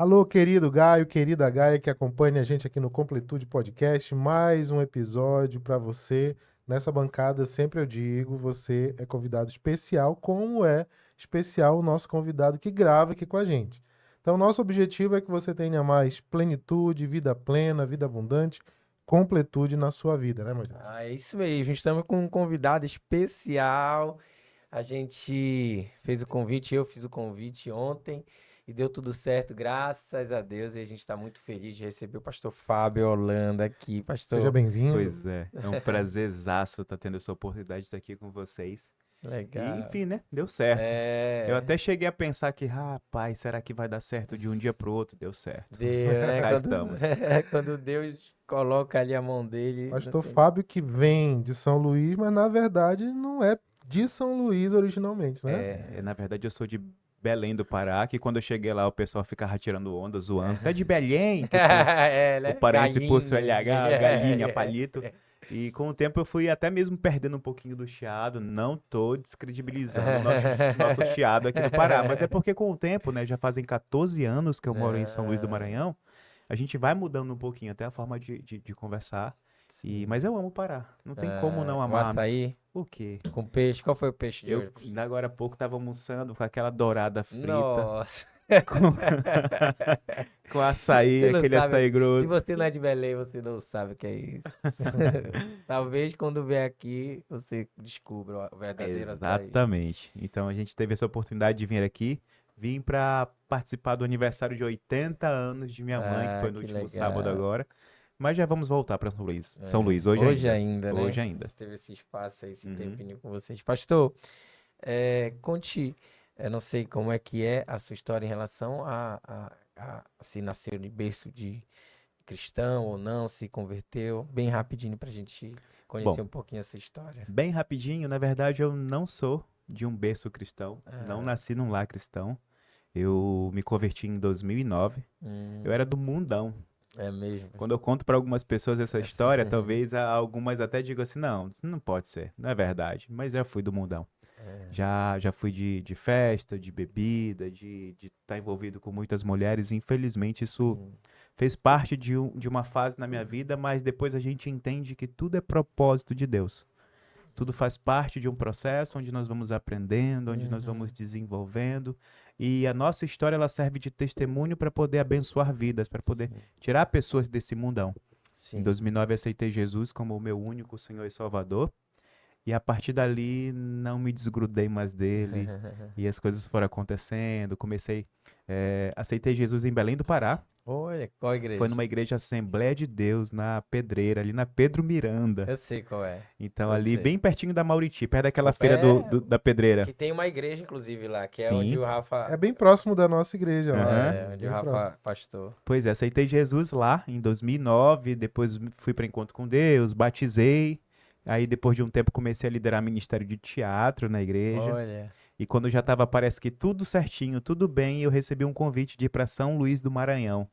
Alô, querido Gaio, querida Gaia que acompanha a gente aqui no Completude Podcast, mais um episódio para você. Nessa bancada, sempre eu digo, você é convidado especial, como é especial o nosso convidado que grava aqui com a gente. Então, nosso objetivo é que você tenha mais plenitude, vida plena, vida abundante, completude na sua vida, né, Moisés? Ah, é isso mesmo. Estamos com um convidado especial. A gente fez o convite, eu fiz o convite ontem e deu tudo certo, graças a Deus. E a gente está muito feliz de receber o pastor Fábio Holanda aqui. Seja Pastor, bem-vindo. Pois é um prazerzaço estar tendo essa oportunidade de estar aqui com vocês. E, legal. enfim, né? Deu certo. Eu É, até cheguei a pensar que, rapaz, será que vai dar certo de um dia pro outro? Deu certo. deu, né? Cá Quando, estamos. quando Deus coloca ali a mão dele, não Pastor tem. Fábio que vem de São Luís, mas na verdade não é de São Luís originalmente, né? Na verdade, eu sou de Belém do Pará, que quando eu cheguei lá, o pessoal ficava tirando onda, zoando. Tá de Belém, que É, o né? paraense possui Galinha. LH, galinha, palito. E com o tempo eu fui até mesmo perdendo um pouquinho do chiado. Não tô descredibilizando o nosso chiado aqui do Pará, mas é porque com o tempo, né, já fazem 14 anos que eu moro em São Luís do Ah, Maranhão, a gente vai mudando um pouquinho até a forma de conversar. sim. Mas eu amo o Pará. Não tem como não O amar. açaí O quê? com peixe. Qual foi o peixe de Eu, hoje, pastor? agora há pouco, tava almoçando com aquela dourada frita, Nossa. com, com açaí, Você não aquele sabe. açaí Se grosso. você não é de Belém, você não sabe o que é isso. Talvez quando vier aqui você descubra o verdadeiro açaí. Exatamente. Então a gente teve essa oportunidade de vir aqui. Vim para participar do aniversário de 80 anos de minha mãe, que Ah, foi no que último sábado legal. agora. Mas já vamos voltar para São Luís. São É, Luís, hoje hoje ainda. ainda, Hoje né? A ainda. gente teve esse espaço aí, esse Uhum. tempinho com vocês. Pastor, conte, eu não sei como é que é a sua história em relação a se nasceu de berço de cristão ou não, se converteu, bem rapidinho pra gente conhecer Bom, um pouquinho a sua história. bem rapidinho, na verdade eu não sou de um berço cristão. Não Ah, nasci num lar cristão. Eu me converti em 2009. Eu era hum, do mundão. é mesmo, Quando eu pastor. conto para algumas pessoas essa história, talvez algumas até digam assim: não, não pode ser, não é verdade. Mas eu fui do mundão. É, Já fui de festa, de bebida, de estar envolvido com muitas mulheres. Infelizmente, isso sim. fez parte de uma fase na minha vida, mas depois a gente entende que tudo é propósito de Deus. Tudo faz parte de um processo onde nós vamos aprendendo, onde nós vamos Uhum, desenvolvendo. E a nossa história ela serve de testemunho para poder abençoar vidas, para poder sim, tirar pessoas desse mundão. Em sim. 2009 aceitei Jesus como o meu único Senhor e Salvador. E a partir dali não me desgrudei mais dele. E as coisas foram acontecendo. Aceitei Jesus em Belém do Pará. Olha, qual Foi igreja? numa igreja Assembleia de Deus, na Pedreira, ali na Pedro Miranda. Eu sei qual é. Então, Eu ali sei. bem pertinho da Mauriti, perto daquela feira É, da Pedreira. que tem uma igreja, inclusive, lá, que é onde Sim. o É Rafa. bem próximo da nossa igreja lá, Aham. Onde o bem próximo. Rafa pastor. Pois é, aceitei Jesus lá em 2009. Depois fui para encontro com Deus, batizei. Aí, depois de um tempo, comecei a liderar ministério de teatro na igreja. Olha, E quando já estava, parece que tudo certinho, tudo bem, eu recebi um convite de ir para São Luís do Maranhão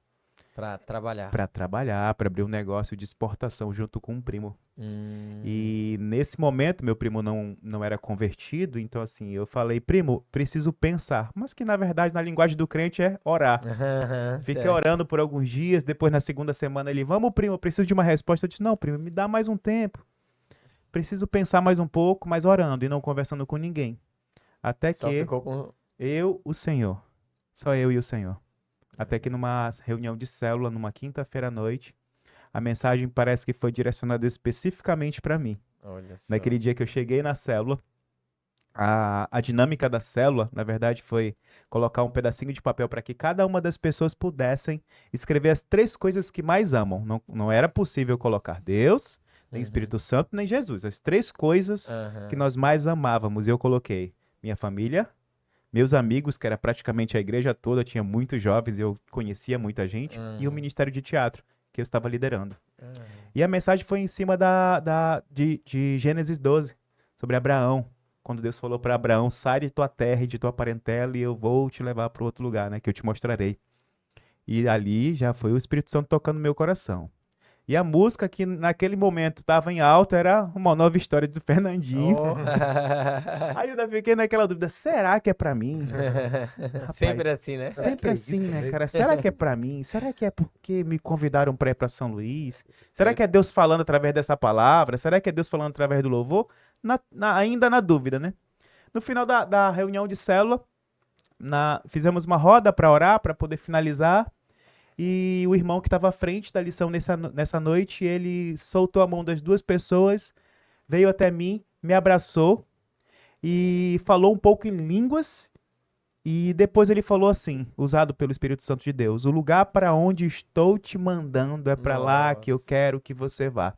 pra trabalhar. para trabalhar, para abrir um negócio de exportação junto com um primo. Hum, E nesse momento, meu primo não era convertido, então assim, eu falei, primo, preciso pensar. Mas que na verdade, na linguagem do crente, é orar. Fiquei certo. orando por alguns dias, depois na segunda semana ele, vamos, primo, eu preciso de uma resposta. Eu disse, não, primo, me dá mais um tempo. Preciso pensar mais um pouco, mas orando e não conversando com ninguém. Até Só que ficou com. eu, o Senhor, só eu e o Senhor. Até que Hum, numa reunião de célula, numa quinta-feira à noite, a mensagem parece que foi direcionada especificamente para mim. olha só. Naquele dia que eu cheguei na célula, a dinâmica da célula, na verdade, foi colocar um pedacinho de papel para que cada uma das pessoas pudessem escrever as três coisas que mais amam. Não era possível colocar Deus, nem Uhum, Espírito Santo, nem Jesus. As três coisas que aham, nós mais amávamos. E eu coloquei minha família, meus amigos, que era praticamente a igreja toda, tinha muitos jovens, eu conhecia muita gente, e o uhum, ministério de teatro, que eu estava liderando. aham. E a mensagem foi em cima de Gênesis 12, sobre Abraão. Quando Deus falou para Abraão, sai de tua terra e de tua parentela e eu vou te levar para outro lugar, né, que eu te mostrarei. E ali já foi o Espírito Santo tocando no meu coração. E a música que naquele momento tava em alta era Uma Nova História do Fernandinho. Oh. Aí eu ainda fiquei naquela dúvida, será que é pra mim? Sempre Rapaz, assim, né? Será que sempre é assim, isso né, mesmo? cara? Será que é pra mim? Será que é porque me convidaram pra ir pra São Luís? Será que é Deus falando através dessa palavra? Será que é Deus falando através do louvor? Ainda na dúvida, né? No final da reunião de célula, fizemos uma roda pra orar, pra poder finalizar. E o irmão que estava à frente da lição nessa noite, ele soltou a mão das duas pessoas, veio até mim, me abraçou e falou um pouco em línguas. E depois ele falou assim, usado pelo Espírito Santo de Deus: o lugar para onde estou te mandando é para lá que eu Nossa. quero que você vá.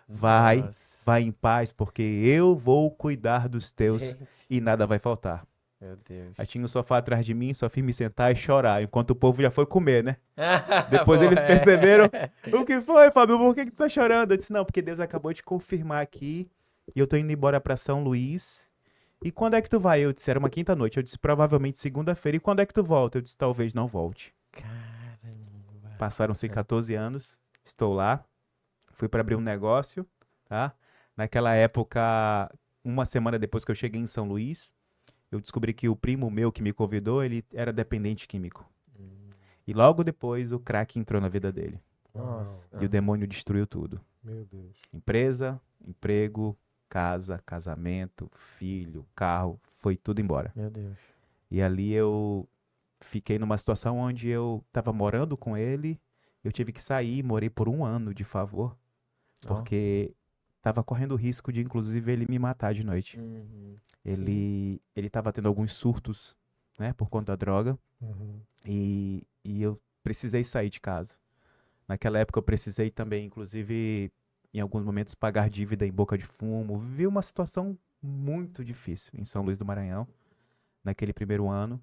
Vai, Nossa. vai em paz, porque eu vou cuidar dos teus Gente, e nada vai faltar. meu Deus. Aí tinha um sofá atrás de mim, só fiz me sentar e chorar, enquanto o povo já foi comer, né? Depois Pô, eles perceberam, o que foi, Fábio? Por que que tu tá chorando? Eu disse, não, porque Deus acabou de confirmar aqui, e eu tô indo embora pra São Luís. E quando é que tu vai? Eu disse, era uma quinta-noite. Eu disse, provavelmente segunda-feira. E quando é que tu volta? Eu disse, talvez não volte. Caramba. Passaram-se 14 anos, estou lá, fui pra abrir um negócio, tá? Naquela época, uma semana depois que eu cheguei em São Luís, eu descobri que o primo meu que me convidou, ele era dependente químico. E logo depois o crack entrou na vida dele. Nossa. E o demônio destruiu tudo. Meu Deus. Empresa, emprego, casa, casamento, filho, carro, foi tudo embora. Meu Deus. E ali eu fiquei numa situação onde eu estava morando com ele, eu tive que sair, morei por 1 ano de favor, Ó. porque estava correndo o risco de inclusive ele me matar de noite. Uhum. Ele estava tendo alguns surtos, né, por conta da droga. Uhum. E eu precisei sair de casa. Naquela época eu precisei também, inclusive, em alguns momentos, pagar dívida em boca de fumo. Vivi uma situação muito difícil em São Luís do Maranhão, naquele primeiro ano.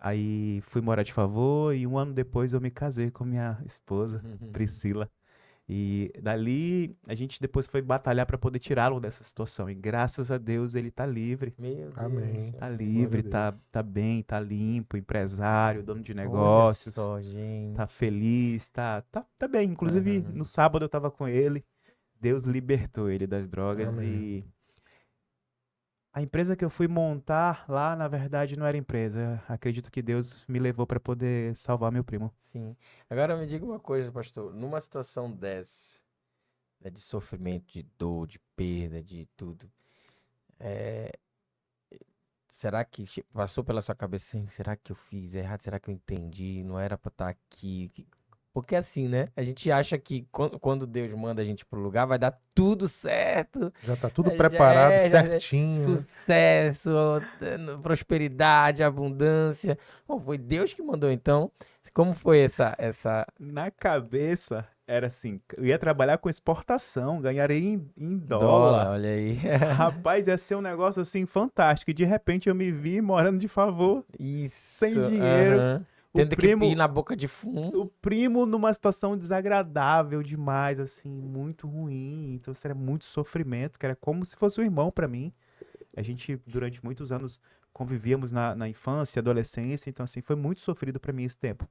Aí fui morar de favor e 1 ano depois eu me casei com minha esposa, Priscila. E dali a gente depois foi batalhar para poder tirá-lo dessa situação. E graças a Deus ele tá livre. Meu Deus. Amém. Tá Glória livre, a Deus. tá bem, tá limpo, empresário, dono de Olha negócios, só, gente. tá feliz, tá bem. Inclusive, Aham. no sábado eu tava com ele, Deus libertou ele das drogas Amém. e a empresa que eu fui montar lá, na verdade, não era empresa. Acredito que Deus me levou para poder salvar meu primo. Sim. Agora me diga uma coisa, pastor. Numa situação dessa, né, de sofrimento, de dor, de perda, de tudo, é, será que passou pela sua cabeça assim, será que eu fiz errado? Será que eu entendi? Não era pra estar aqui? Porque assim, né? A gente acha que quando Deus manda a gente pro lugar, vai dar tudo certo. Já tá tudo Já preparado já certinho, né? sucesso, prosperidade, abundância. Bom, foi Deus que mandou, então. Como foi essa... Na cabeça era assim, eu ia trabalhar com exportação, ganharia em dólar, dólar. olha aí. Rapaz, ia ser um negócio assim fantástico. E de repente eu me vi morando de favor, Isso. sem dinheiro. aham. O Tendo que ir primo, na boca de fumo. o primo numa situação desagradável demais, assim, muito ruim. Então, isso era muito sofrimento, que era como se fosse um irmão pra mim. A gente, durante muitos anos, convivíamos na infância, adolescência, então, assim, foi muito sofrido pra mim esse tempo.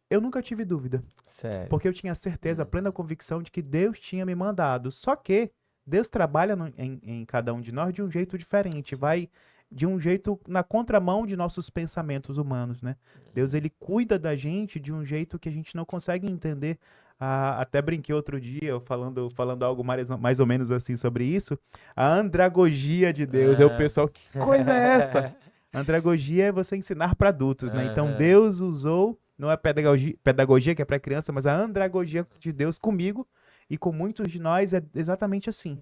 Eu nunca tive dúvida, Sério. porque eu tinha certeza, plena convicção de que Deus tinha me mandado. Só que Deus trabalha em cada um de nós de um jeito diferente, vai de um jeito na contramão de nossos pensamentos humanos, né? Deus, ele cuida da gente de um jeito que a gente não consegue entender. Até brinquei outro dia, falando algo mais ou menos assim sobre isso. A andragogia de Deus. É o pessoal, que coisa é essa? Andragogia é você ensinar para adultos, né? Então Aham. Deus usou, não é pedagogia que é para criança, mas a andragogia de Deus comigo e com muitos de nós é exatamente assim.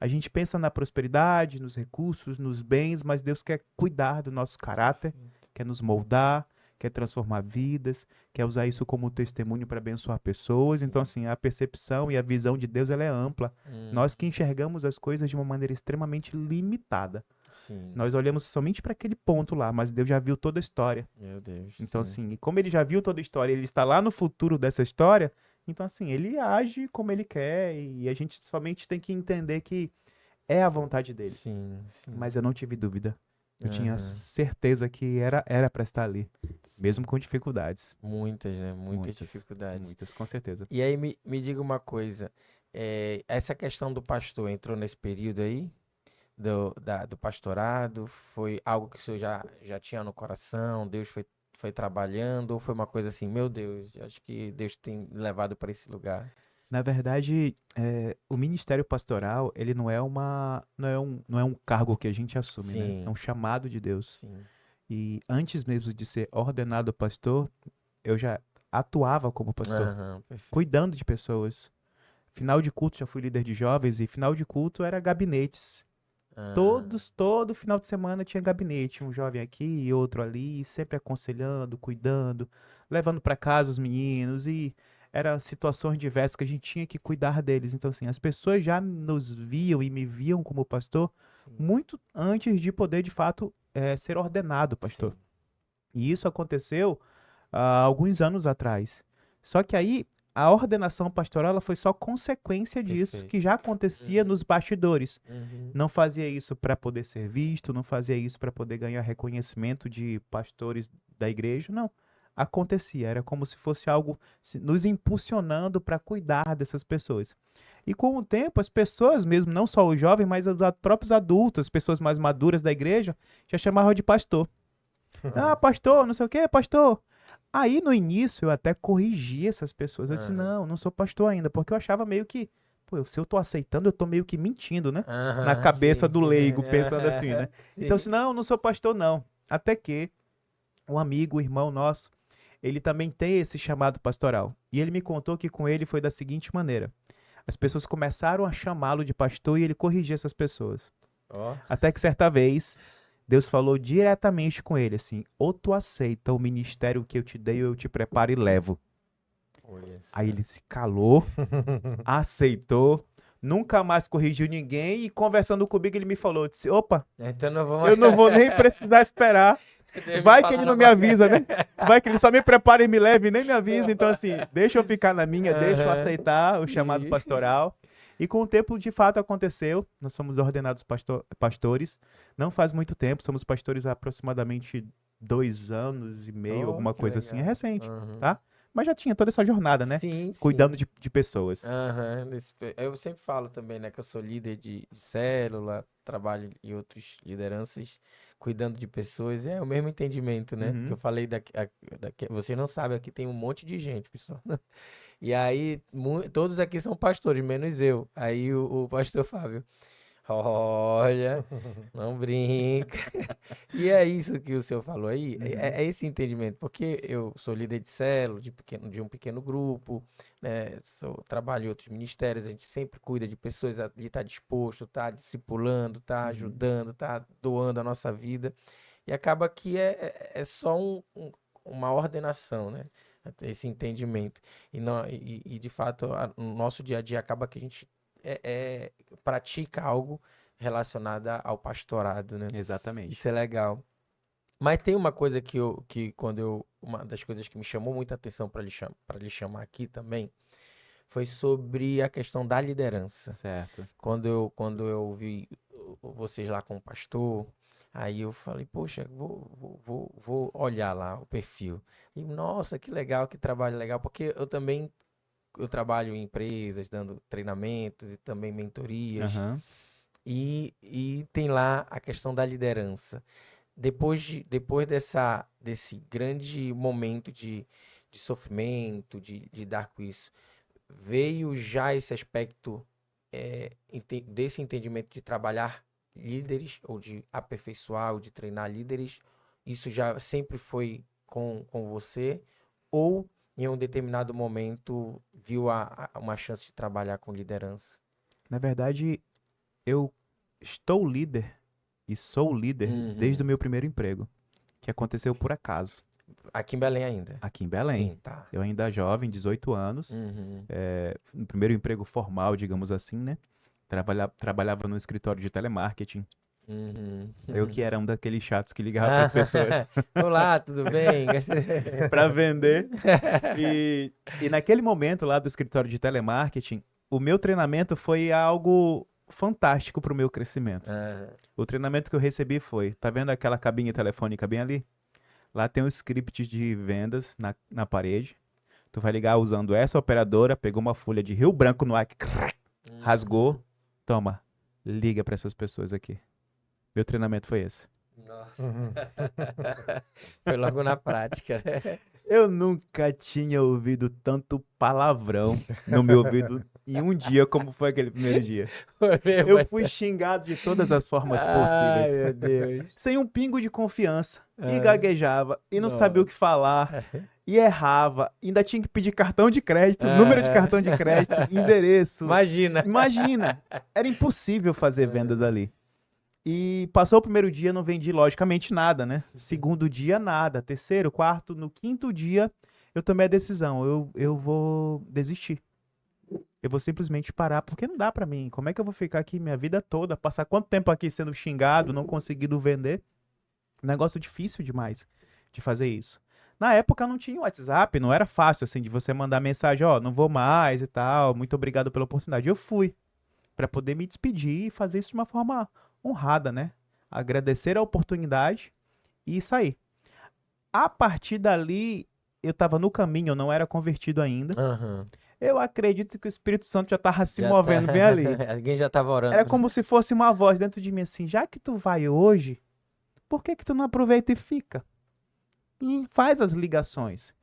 A gente pensa na prosperidade, nos recursos, nos bens, mas Deus quer cuidar do nosso caráter, quer nos moldar, quer transformar vidas, quer usar isso como testemunho para abençoar pessoas. Sim. Então, assim, a percepção e a visão de Deus, ela é ampla. Nós que enxergamos as coisas de uma maneira extremamente limitada. Sim. Nós olhamos somente para aquele ponto lá, mas Deus já viu toda a história. Meu Deus. Então, sim. assim, e como ele já viu toda a história, ele está lá no futuro dessa história, então, assim, ele age como ele quer e a gente somente tem que entender que é a vontade dele. Sim, sim. Mas eu não tive dúvida Eu tinha Aham. certeza que era para estar ali, mesmo com dificuldades. Muitas, né? Muitas Muitas, dificuldades. muitas, com certeza. E aí me diga uma coisa, essa questão do pastor entrou nesse período aí, do pastorado? Foi algo que o senhor já tinha no coração? Deus foi trabalhando? Ou foi uma coisa assim, meu Deus, acho que Deus tem me levado para esse lugar? Na verdade, o ministério pastoral, ele não é um cargo que a gente assume, né? É Sim, um chamado de Deus. sim. E antes mesmo de ser ordenado pastor, eu já atuava como pastor, Aham, perfeito. cuidando de pessoas. Final de culto, já fui líder de jovens, e final de culto era gabinetes. Ah, Todo final de semana tinha gabinete, um jovem aqui e outro ali, sempre aconselhando, cuidando, levando para casa os meninos, e eram situações diversas que a gente tinha que cuidar deles. Então, assim, as pessoas já nos viam e me viam como pastor sim, muito antes de poder, de fato, ser ordenado pastor. sim. E isso aconteceu há alguns anos atrás. Só que aí a ordenação pastoral ela foi só consequência disso, Perfeito. que já acontecia nos bastidores. Uhum. Não fazia isso para poder ser visto, não fazia isso para poder ganhar reconhecimento de pastores da igreja, não. Acontecia, era como se fosse algo nos impulsionando para cuidar dessas pessoas. E com o tempo, as pessoas mesmo, não só os jovens, mas os próprios adultos, as pessoas mais maduras da igreja, já chamavam de pastor. Ah, pastor, não sei o quê, pastor. Aí no início eu até corrigi essas pessoas. Eu disse, Aham. não sou pastor ainda, porque eu achava meio que, pô, se eu tô aceitando, eu tô meio que mentindo, né? Na Aham, cabeça sim. do leigo, pensando assim, né? Então, Sim. assim, não sou pastor, não. Até que um amigo, um irmão nosso, ele também tem esse chamado pastoral. E ele me contou que com ele foi da seguinte maneira: as pessoas começaram a chamá-lo de pastor e ele corrigia essas pessoas. Ó, Até que certa vez, Deus falou diretamente com ele assim: ou tu aceita o ministério que eu te dei, ou eu te preparo e levo. olha Aí só. ele se calou, aceitou, nunca mais corrigiu ninguém, e conversando comigo ele me falou, disse, opa, Então não vamos. eu não vou nem precisar esperar, Deve vai que ele falar não me mais. avisa, né? Vai que ele só me prepara e me leva e nem me avisa, então assim, deixa eu ficar na minha, deixa eu Aham, aceitar o chamado sim. pastoral. E com o tempo, de fato, aconteceu. Nós somos ordenados pastores. Não faz muito tempo, somos pastores há aproximadamente 2 anos e meio, Oh, alguma que coisa assim. É legal. recente, Aham. tá? Mas já tinha toda essa jornada, né? Sim, Cuidando sim. de pessoas. Aham. Eu sempre falo também, né, que eu sou líder de célula, trabalho em outras lideranças, cuidando de pessoas. É o mesmo entendimento, né? Que eu Uhum. falei você não sabe, aqui tem um monte de gente, pessoal. E aí, todos aqui são pastores, menos eu. Aí o pastor Fábio, olha, não brinca. E é isso que o senhor falou aí, Uhum. é esse entendimento, porque eu sou líder de célula, de um pequeno grupo, né, trabalho em outros ministérios, a gente sempre cuida de pessoas, ali está disposto, está discipulando, está Uhum. ajudando, está doando a nossa vida, e acaba que é só uma ordenação, né? Esse entendimento. E de fato, no nosso dia a dia acaba que a gente pratica algo relacionado ao pastorado, né? Exatamente. Isso é legal. Mas tem uma coisa uma das coisas que me chamou muita atenção para lhe chamar aqui também, foi sobre a questão da liderança. Certo. Quando eu vi vocês lá com o pastor, aí eu falei, poxa, vou olhar lá o perfil. E, nossa, que legal, que trabalho legal, porque eu trabalho em empresas, dando treinamentos e também mentorias, Aham. e tem lá a questão da liderança. Depois desse grande momento de sofrimento, de lidar com isso, veio já esse aspecto desse entendimento de trabalhar líderes, ou de aperfeiçoar, ou de treinar líderes, isso já sempre foi com você, ou em um determinado momento viu uma chance de trabalhar com liderança? Na verdade, eu estou líder e sou líder desde o Uhum. meu primeiro emprego, que aconteceu por acaso, Aqui em Belém ainda? aqui em Belém. Sim, tá. Eu ainda jovem, 18 anos, Uhum. no primeiro emprego formal, digamos assim, né? Trabalhava no escritório de telemarketing. Uhum. Eu que era um daqueles chatos que ligava para Ah, as pessoas olá, tudo bem? para vender. E naquele momento lá do escritório de telemarketing, o meu treinamento foi algo fantástico pro meu crescimento. Aham. O treinamento que eu recebi foi, tá vendo aquela cabine telefônica bem ali? Lá tem um script de vendas na parede. Tu vai ligar usando essa operadora, pegou uma folha de Rio Branco no ar, rasgou, toma, liga pra essas pessoas aqui. Meu treinamento foi esse. Nossa. Uhum. Foi logo na prática, né? Eu nunca tinha ouvido tanto palavrão no meu ouvido em um dia como foi aquele primeiro dia. Foi mesmo, Eu mas- fui xingado de todas as formas Ai, possíveis, meu Deus. sem um pingo de confiança, e Ai. gaguejava, e não sabia o que falar, e errava, ainda tinha que pedir cartão de crédito, número de Ah. cartão de crédito, endereço. Imagina. Imagina, era impossível fazer vendas ali. E passou o primeiro dia, não vendi logicamente nada, né? Segundo dia, nada. Terceiro, quarto, no quinto dia, eu tomei a decisão, eu vou desistir. Eu vou simplesmente parar, porque não dá pra mim. Como é que eu vou ficar aqui minha vida toda, passar quanto tempo aqui sendo xingado, não conseguindo vender? Negócio difícil demais de fazer isso. Na época não tinha WhatsApp, não era fácil assim de você mandar mensagem, ó, não vou mais e tal, muito obrigado pela oportunidade. Eu fui pra poder me despedir e fazer isso de uma forma honrada, né? Agradecer a oportunidade e sair. A partir dali, eu tava no caminho, eu não era convertido ainda. Aham. Eu acredito que o Espírito Santo já tava se Já movendo tá- bem ali. Alguém já tava orando. Era como se fosse uma voz dentro de mim assim, já que tu vai hoje, por que que tu não aproveita e fica? Faz as ligações.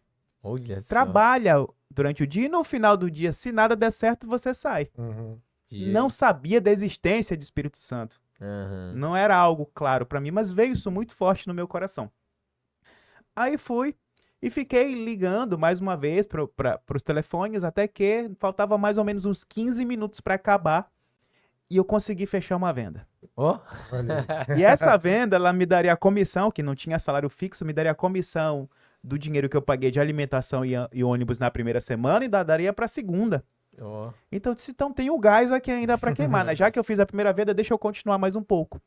Olha só. Trabalha durante o dia e no final do dia, se nada der certo, você sai. Uhum. Não sabia da existência de Espírito Santo. Aham. Não era algo claro pra mim, mas veio isso muito forte no meu coração. Aí fui e fiquei ligando mais uma vez para os telefones, até que faltava mais ou menos uns 15 minutos para acabar e eu consegui fechar uma venda. Ó. Olha aí. E essa venda, ela me daria a comissão, que não tinha salário fixo, me daria a comissão do dinheiro que eu paguei de alimentação e ônibus na primeira semana e ainda daria para a segunda. Ó. Então eu disse, então tem o gás aqui ainda para queimar, né? Já que eu fiz a primeira venda, deixa eu continuar mais um pouco.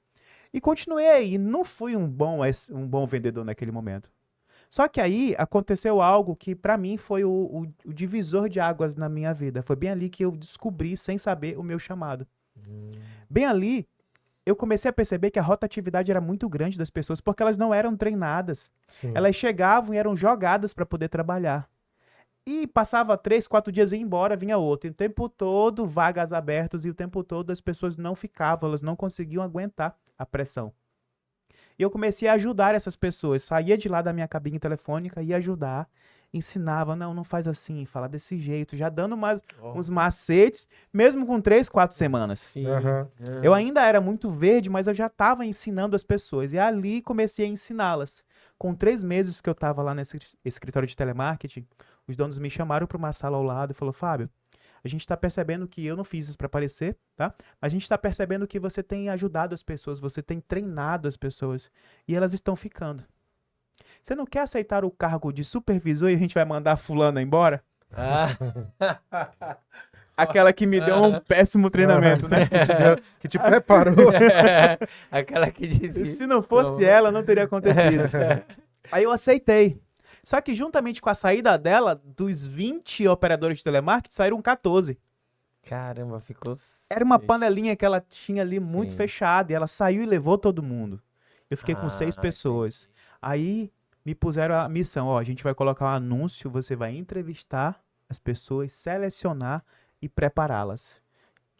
E continuei aí. Não fui um bom vendedor naquele momento. Só que aí aconteceu algo que pra mim foi o divisor de águas na minha vida. Foi bem ali que eu descobri, sem saber, o meu chamado. Bem ali, eu comecei a perceber que a rotatividade era muito grande das pessoas, porque elas não eram treinadas. Sim. Elas chegavam e eram jogadas para poder trabalhar. E passava 3, 4 dias e ia embora, vinha outro. E o tempo todo, vagas abertas, e o tempo todo as pessoas não ficavam, elas não conseguiam aguentar a pressão. E eu comecei a ajudar essas pessoas. Saía de lá da minha cabine telefônica, ia ajudar, ensinava, não faz assim, fala desse jeito, já dando uns macetes, mesmo com 3, 4 semanas. Sim. Aham. Eu ainda era muito verde, mas eu já estava ensinando as pessoas. E ali comecei a ensiná-las. Com 3 meses que eu estava lá nesse escritório de telemarketing, os donos me chamaram para uma sala ao lado e falaram, Fábio, a gente está percebendo que eu não fiz isso para aparecer, tá? Mas a gente está percebendo que você tem ajudado as pessoas, você tem treinado as pessoas e elas estão ficando. Você não quer aceitar o cargo de supervisor e a gente vai mandar a fulana embora? Ah. Aquela que me deu um péssimo treinamento, né? Que te preparou. Aquela que disse. Se não fosse ela, não teria acontecido. Aí eu aceitei. Só que juntamente com a saída dela, dos 20 operadores de telemarketing, saíram 14. Caramba, ficou. Era uma panelinha que ela tinha ali muito Sim. fechada e ela saiu e levou todo mundo. Eu fiquei com 6 Ah, pessoas. Aí me puseram a missão, ó, a gente vai colocar um anúncio, você vai entrevistar as pessoas, selecionar e prepará-las.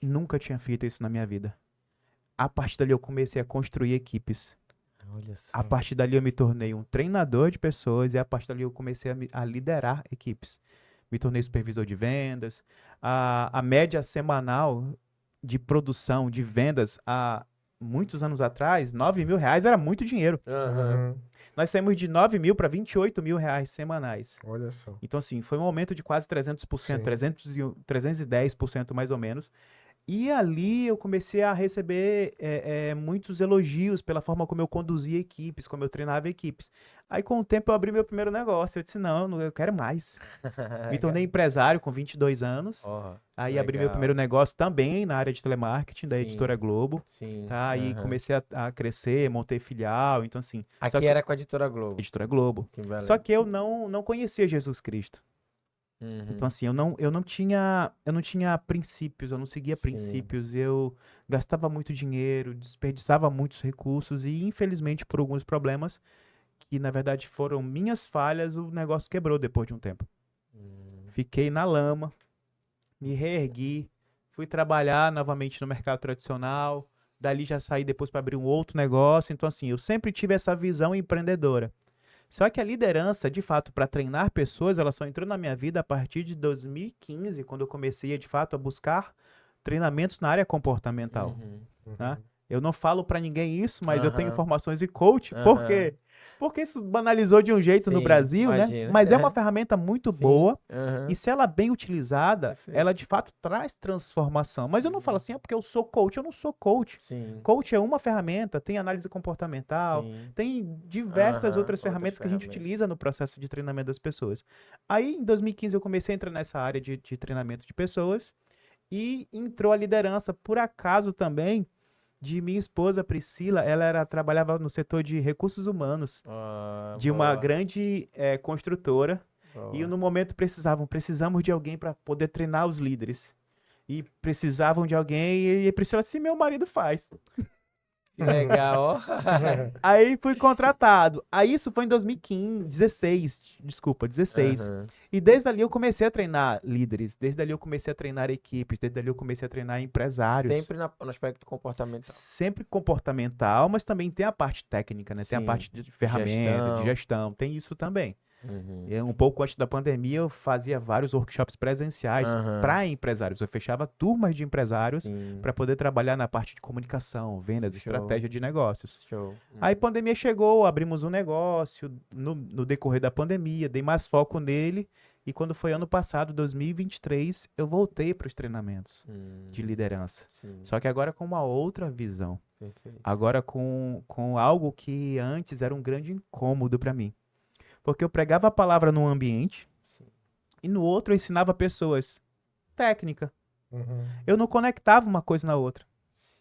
Nunca tinha feito isso na minha vida. A partir dali eu comecei a construir equipes. Olha só. A partir dali eu me tornei um treinador de pessoas e a partir dali eu comecei a liderar equipes. Me tornei supervisor de vendas. A média semanal de produção, de vendas, há muitos anos atrás, R$9.000 era muito dinheiro. Aham. Uhum. Nós saímos de 9 mil para 28 mil reais semanais. Olha só. Então, assim, foi um aumento de quase 300%, Sim. 310% mais ou menos. E ali eu comecei a receber muitos elogios pela forma como eu conduzia equipes, como eu treinava equipes. Aí, com o tempo, eu abri meu primeiro negócio. Eu disse, não, eu quero mais. Me tornei empresário com 22 anos. Ó, Aí abri meu legal. primeiro negócio também na área de telemarketing da Sim. Editora Globo. Sim. Tá? Aí aham. comecei a crescer, montei filial. Então, assim, Aqui que- era com a Editora Globo. Editora Globo. Que beleza. Só que eu não conhecia Jesus Cristo. Então, assim, eu não tinha princípios, eu não seguia Sim. princípios, eu gastava muito dinheiro, desperdiçava muitos recursos e, infelizmente, por alguns problemas, que na verdade foram minhas falhas, o negócio quebrou depois de um tempo. Fiquei na lama, me reergui, fui trabalhar novamente no mercado tradicional, dali já saí depois para abrir um outro negócio. Então, assim, eu sempre tive essa visão empreendedora. Só que a liderança, de fato, para treinar pessoas, ela só entrou na minha vida a partir de 2015, quando eu comecei, de fato, a buscar treinamentos na área comportamental. Tá? Eu não falo para ninguém isso, mas eu tenho Aham. formações de coach. Por quê? Porque isso banalizou de um jeito no Sim, Brasil, né? imagino. Mas é uma ferramenta muito Sim. boa Aham. e se ela é bem utilizada, Perfeito. ela de fato traz transformação. Mas eu não falo assim, porque eu sou coach. Eu não sou coach. Sim. Coach é uma ferramenta, tem análise comportamental, Sim. tem diversas Aham, outras ferramentas que a gente utiliza no processo de treinamento das pessoas. Aí, em 2015, eu comecei a entrar nessa área de treinamento de pessoas e entrou a liderança, por acaso também, de minha esposa Priscila. Ela trabalhava no setor de recursos humanos de uma Boa, grande construtora. E boa. no momento precisamos de alguém para poder treinar os líderes. E precisavam de alguém e Priscila assim, meu marido faz. Que legal, ó. Aí fui contratado. Aí isso foi em 2015, 16, desculpa, 16. Aham. E desde ali eu comecei a treinar líderes, desde ali eu comecei a treinar equipes, desde ali eu comecei a treinar empresários. Sempre no aspecto comportamental. Sempre comportamental, mas também tem a parte técnica, né? Tem a Sim. parte de ferramenta, de Gestão. gestão, tem isso também. Uhum. Um pouco antes da pandemia, eu fazia vários workshops presenciais Aham. para empresários. Eu fechava turmas de empresários Sim. para poder trabalhar na parte de comunicação, vendas, Show. estratégia de negócios. Show. Aí a pandemia chegou, abrimos um negócio, no decorrer da pandemia, dei mais foco nele, e quando foi ano passado, 2023, eu voltei para os treinamentos de liderança. Sim. Só que agora com uma outra visão. Perfeito. Agora com algo que antes era um grande incômodo para mim. Porque eu pregava a palavra num ambiente Sim. e no outro eu ensinava pessoas técnica. Uhum. Eu não conectava uma coisa na outra.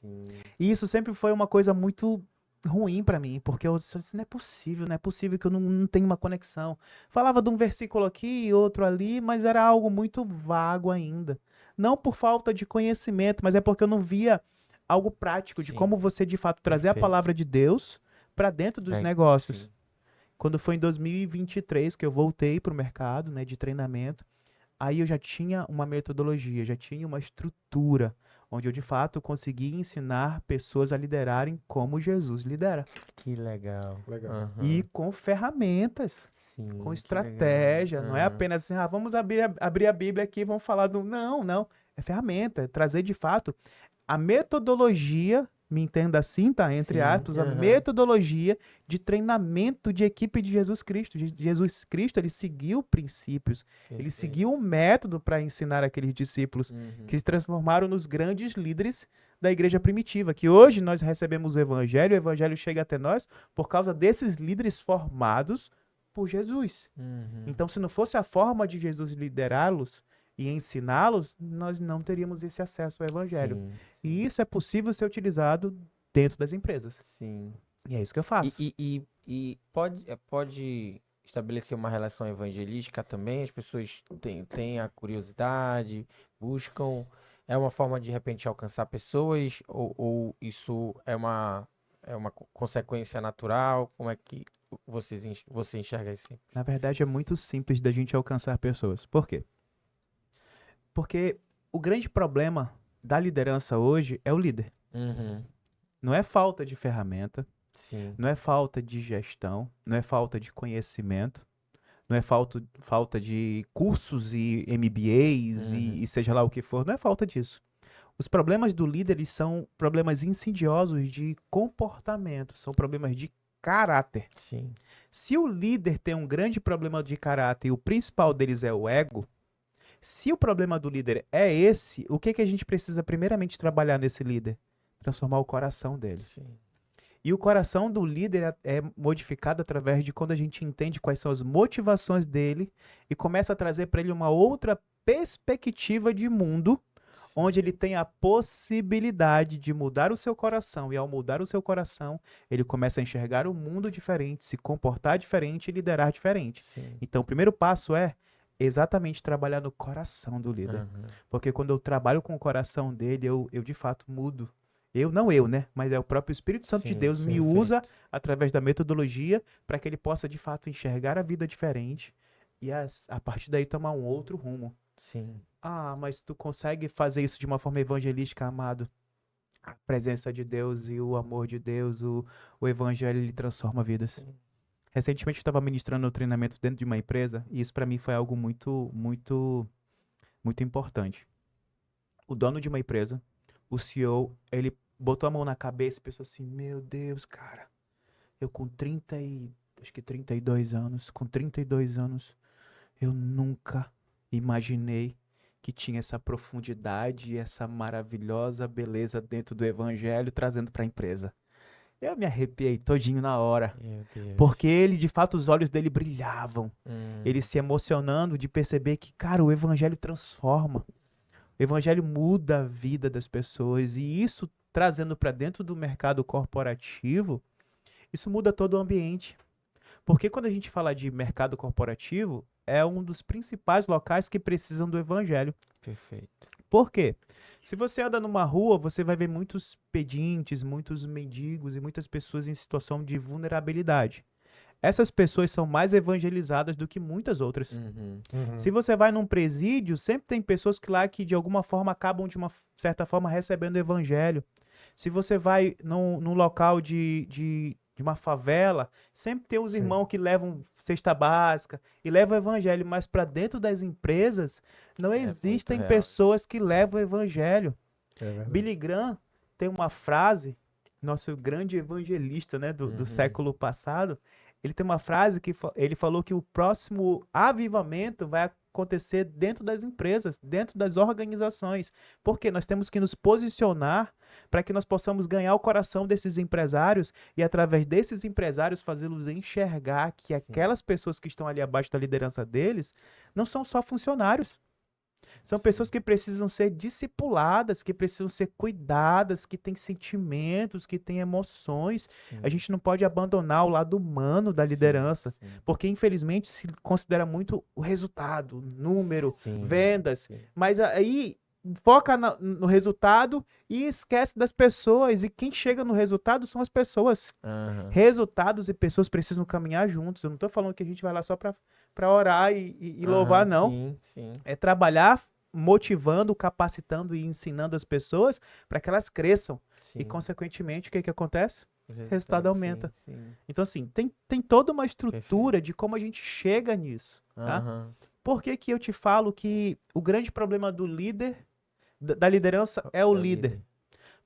Sim. E isso sempre foi uma coisa muito ruim pra mim, porque eu disse, não é possível que eu não tenha uma conexão. Falava de um versículo aqui e outro ali, mas era algo muito vago ainda. Não por falta de conhecimento, mas é porque eu não via algo prático de Sim. como você de fato trazer a Perfeito. palavra de Deus pra dentro dos É, negócios. sim. Quando foi em 2023 que eu voltei pro mercado, né, de treinamento, aí eu já tinha uma metodologia, já tinha uma estrutura, onde eu de fato consegui ensinar pessoas a liderarem como Jesus lidera. Que legal. Legal. Aham. E com ferramentas, Sim, com que estratégia. legal. Não é Aham. apenas assim, vamos abrir a Bíblia aqui e vamos falar do... Não. É ferramenta, é trazer de fato a metodologia, me entenda assim, tá? Entre Sim, aspas, a aham. metodologia de treinamento de equipe de Jesus Cristo. Jesus Cristo, ele seguiu princípios, ele Perfeito. seguiu um método para ensinar aqueles discípulos Uhum. que se transformaram nos grandes líderes da igreja primitiva, que hoje nós recebemos o evangelho chega até nós por causa desses líderes formados por Jesus. Uhum. Então, se não fosse a forma de Jesus liderá-los e ensiná-los, nós não teríamos esse acesso ao evangelho. Sim, E isso é possível ser utilizado dentro das empresas. sim. E é isso que eu faço. E pode estabelecer uma relação evangelística também? As pessoas têm a curiosidade, buscam. É uma forma de repente alcançar pessoas? Ou isso é uma consequência natural? Como é que você enxerga isso? Na verdade, é muito simples da gente alcançar pessoas. Por quê? Porque o grande problema da liderança hoje é o líder. Uhum. Não é falta de ferramenta, Sim. não é falta de gestão, não é falta de conhecimento, não é falta de cursos e MBAs e seja lá o que for, não é falta disso. Os problemas do líder eles são problemas insidiosos de comportamento, são problemas de caráter. Sim. Se o líder tem um grande problema de caráter e o principal deles é o ego, se o problema do líder é esse, o que a gente precisa primeiramente trabalhar nesse líder? Transformar o coração dele. Sim. E o coração do líder é modificado através de quando a gente entende quais são as motivações dele e começa a trazer para ele uma outra perspectiva de mundo, onde ele tem a possibilidade de mudar o seu coração. E ao mudar o seu coração, ele começa a enxergar o mundo diferente, se comportar diferente e liderar diferente. Sim. Então, o primeiro passo é exatamente trabalhar no coração do líder. Aham. Porque quando eu trabalho com o coração dele, eu de fato mudo. Não eu, né? Mas é o próprio Espírito Santo de Sim, Deus me perfeito. usa através da metodologia para que ele possa de fato enxergar a vida diferente e a partir daí tomar um outro rumo. Sim. Ah, mas tu consegue fazer isso de uma forma evangelística, amado? A presença de Deus e o amor de Deus, o evangelho, ele transforma vidas. Sim. Recentemente eu estava ministrando um treinamento dentro de uma empresa e isso para mim foi algo muito, muito, muito importante. O dono de uma empresa, o CEO, ele botou a mão na cabeça e pensou assim, meu Deus, cara, eu com 32 anos, eu nunca imaginei que tinha essa profundidade e essa maravilhosa beleza dentro do evangelho trazendo para a empresa. Eu me arrepiei todinho na hora, Meu Deus. porque ele, de fato, os olhos dele brilhavam. Ele Hum. se emocionando de perceber que, cara, o evangelho transforma. O evangelho muda a vida das pessoas e isso trazendo para dentro do mercado corporativo, isso muda todo o ambiente. Porque quando a gente fala de mercado corporativo, é um dos principais locais que precisam do evangelho. Perfeito. Por quê? Se você anda numa rua, você vai ver muitos pedintes, muitos mendigos e muitas pessoas em situação de vulnerabilidade. Essas pessoas são mais evangelizadas do que muitas outras. Uhum. Se você vai num presídio, sempre tem pessoas que lá que de alguma forma acabam de uma certa forma recebendo o evangelho. Se você vai num local de uma favela, sempre tem os Sim. irmãos que levam cesta básica e levam o evangelho, mas para dentro das empresas não muito existem real. pessoas que levam o evangelho. É verdade. Billy Graham tem uma frase, nosso grande evangelista, né, do Uhum. século passado, ele tem uma frase que ele falou que o próximo avivamento vai acontecer dentro das empresas, dentro das organizações, porque nós temos que nos posicionar para que nós possamos ganhar o coração desses empresários e através desses empresários fazê-los enxergar que Sim. aquelas pessoas que estão ali abaixo da liderança deles não são só funcionários. São Sim. pessoas que precisam ser discipuladas, que precisam ser cuidadas, que têm sentimentos, que têm emoções. Sim. A gente não pode abandonar o lado humano da Sim, liderança, sim. porque infelizmente se considera muito o resultado, o número, Sim, vendas. sim. Mas aí foca no resultado e esquece das pessoas. E quem chega no resultado são as pessoas. Aham. Resultados e pessoas precisam caminhar juntos. Eu não estou falando que a gente vai lá só para orar e louvar, Aham, não. Sim, sim. É trabalhar motivando, capacitando e ensinando as pessoas para que elas cresçam. Sim. E, consequentemente, o que que acontece? O resultado aumenta. Sim, sim. Então, assim, tem toda uma estrutura de como a gente chega nisso, tá? Aham. Por que que eu te falo que o grande problema do líder, da liderança, é o líder?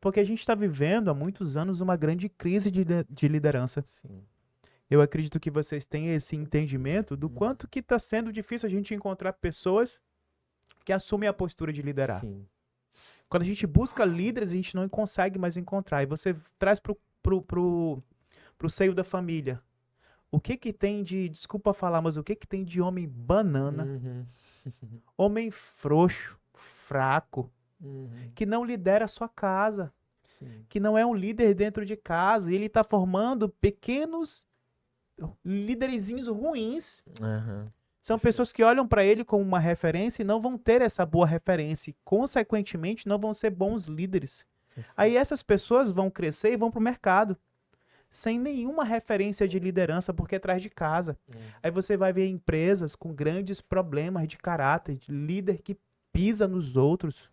Porque a gente está vivendo há muitos anos uma grande crise de liderança. Sim. Eu acredito que vocês têm esse entendimento do quanto que está sendo difícil a gente encontrar pessoas que assumem a postura de liderar. Sim. Quando a gente busca líderes, a gente não consegue mais encontrar. E você traz pro seio da família. O que que tem de, desculpa falar, mas o que que tem de homem banana, Uhum. homem frouxo, fraco, Uhum. que não lidera a sua casa, Sim. que não é um líder dentro de casa, e ele está formando pequenos líderzinhos ruins. Aham. São pessoas que olham para ele como uma referência e não vão ter essa boa referência e, consequentemente, não vão ser bons líderes. Aí essas pessoas vão crescer e vão para o mercado sem nenhuma referência de liderança porque é atrás de casa. Aí você vai ver empresas com grandes problemas de caráter, de líder que pisa nos outros,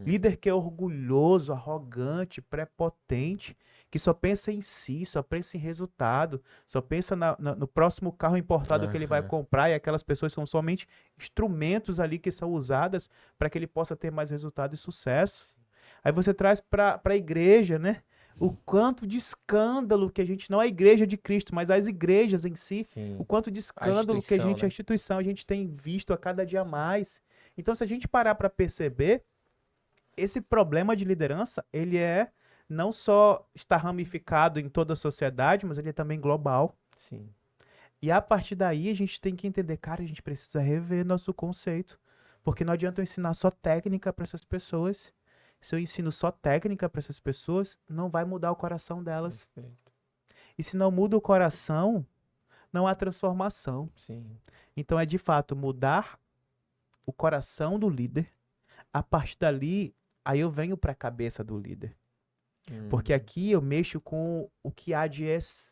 líder que é orgulhoso, arrogante, prepotente, que só pensa em si, só pensa em resultado, só pensa no próximo carro importado que ele vai comprar, e aquelas pessoas são somente instrumentos ali que são usadas para que ele possa ter mais resultado e sucesso. Aí você traz para a igreja, né? O quanto de escândalo que a gente, não a igreja de Cristo, mas as igrejas em si, Sim. o quanto de escândalo que a gente, né? a instituição, a gente tem visto a cada dia mais. Então, se a gente parar para perceber, esse problema de liderança, ele não só está ramificado em toda a sociedade, mas ele é também global. Sim. E a partir daí a gente tem que entender, cara, a gente precisa rever nosso conceito. Porque não adianta eu ensinar só técnica para essas pessoas. Se eu ensino só técnica para essas pessoas, não vai mudar o coração delas. Perfeito. E se não muda o coração, não há transformação. Sim. Então é de fato mudar o coração do líder. A partir dali, aí eu venho para a cabeça do líder. Porque aqui eu mexo com o que há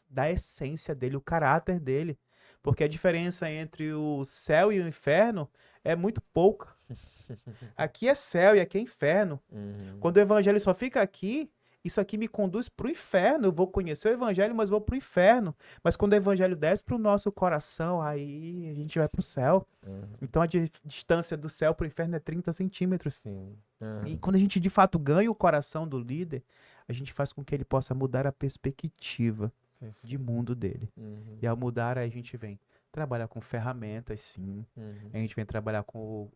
da essência dele, o caráter dele. Porque a diferença entre o céu e o inferno é muito pouca. Aqui é céu e aqui é inferno. Quando o evangelho só fica aqui, isso aqui me conduz para o inferno. Eu vou conhecer o evangelho, mas vou para o inferno. Mas quando o evangelho desce para o nosso coração, aí a gente vai para o céu. Então a distância do céu para o inferno é 30 centímetros. Sim. E quando a gente de fato ganha o coração do líder, a gente faz com que ele possa mudar a perspectiva de mundo dele. E ao mudar, aí a gente vem trabalhar com ferramentas, sim. A gente vem trabalhar com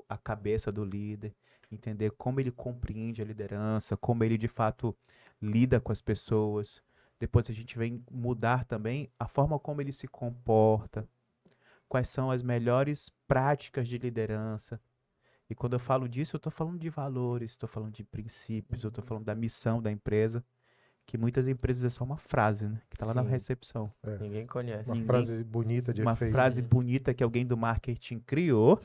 a cabeça do líder, entender como ele compreende a liderança, como ele de fato lida com as pessoas. Depois a gente vem mudar também a forma como ele se comporta, quais são as melhores práticas de liderança. E quando eu falo disso, eu estou falando de valores, estou falando de princípios, eu estou falando da missão da empresa, que muitas empresas é só uma frase, né? Que está lá na Sim. recepção. Ninguém conhece. Uma frase bonita de Uma efeito. frase bonita que alguém do marketing criou,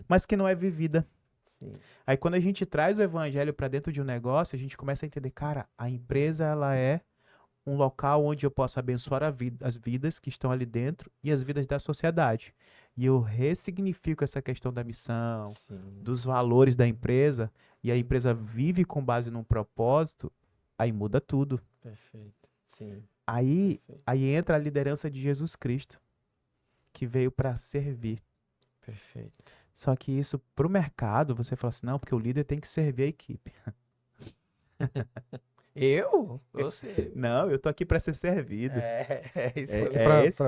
mas que não é vivida. Sim. Aí quando a gente traz o evangelho para dentro de um negócio, a gente começa a entender, cara, a empresa ela é um local onde eu posso abençoar as vidas que estão ali dentro e as vidas da sociedade. E eu ressignifico essa questão da missão, Sim. dos valores da empresa, e a empresa vive com base num propósito, aí muda tudo. Perfeito. Sim. Aí Perfeito. entra a liderança de Jesus Cristo, que veio para servir. Perfeito. Só que isso, pro mercado, você fala assim, não, porque o líder tem que servir a equipe. Eu sei. Não, eu tô aqui para ser servido. É isso É, mesmo. é esse?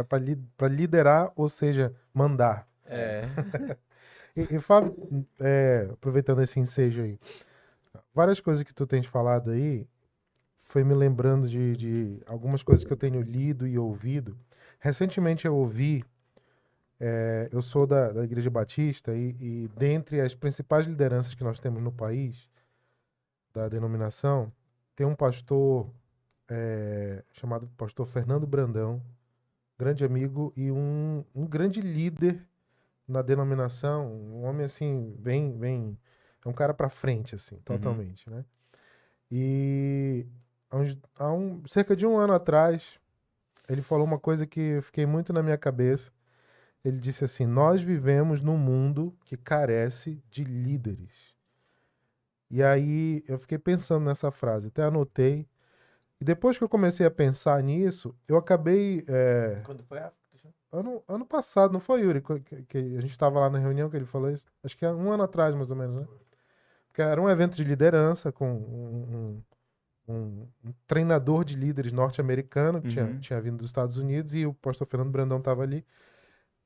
Para liderar, ou seja, mandar. É. E Fábio, aproveitando esse ensejo aí, várias coisas que tu tens falado aí foi me lembrando de algumas coisas que eu tenho lido e ouvido. Recentemente eu ouvi, eu sou da Igreja Batista e dentre as principais lideranças que nós temos no país, da denominação, tem um pastor chamado pastor Fernando Brandão, grande amigo e um grande líder na denominação, um homem assim, bem, é um cara pra frente, assim, totalmente, né? E cerca de um ano atrás, ele falou uma coisa que eu fiquei muito na minha cabeça. Ele disse assim: nós vivemos num mundo que carece de líderes. E aí eu fiquei pensando nessa frase, até anotei. E depois que eu comecei a pensar nisso, eu acabei. Quando foi a... Ano passado, não foi, Yuri? Que a gente estava lá na reunião que ele falou isso? Acho que é um ano atrás, mais ou menos, né? Porque era um evento de liderança com um treinador de líderes norte-americano que tinha vindo dos Estados Unidos e o pastor Fernando Brandão estava ali.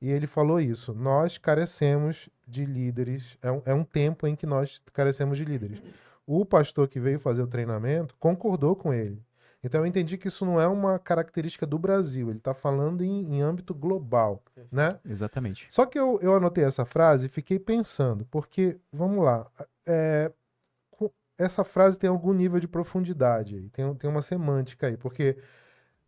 E ele falou isso: nós carecemos de líderes, é um tempo em que nós carecemos de líderes. O pastor que veio fazer o treinamento concordou com ele. Então eu entendi que isso não é uma característica do Brasil, ele está falando em âmbito global, né? Exatamente. Só que eu anotei essa frase e fiquei pensando, porque, vamos lá, essa frase tem algum nível de profundidade aí, tem uma semântica aí, porque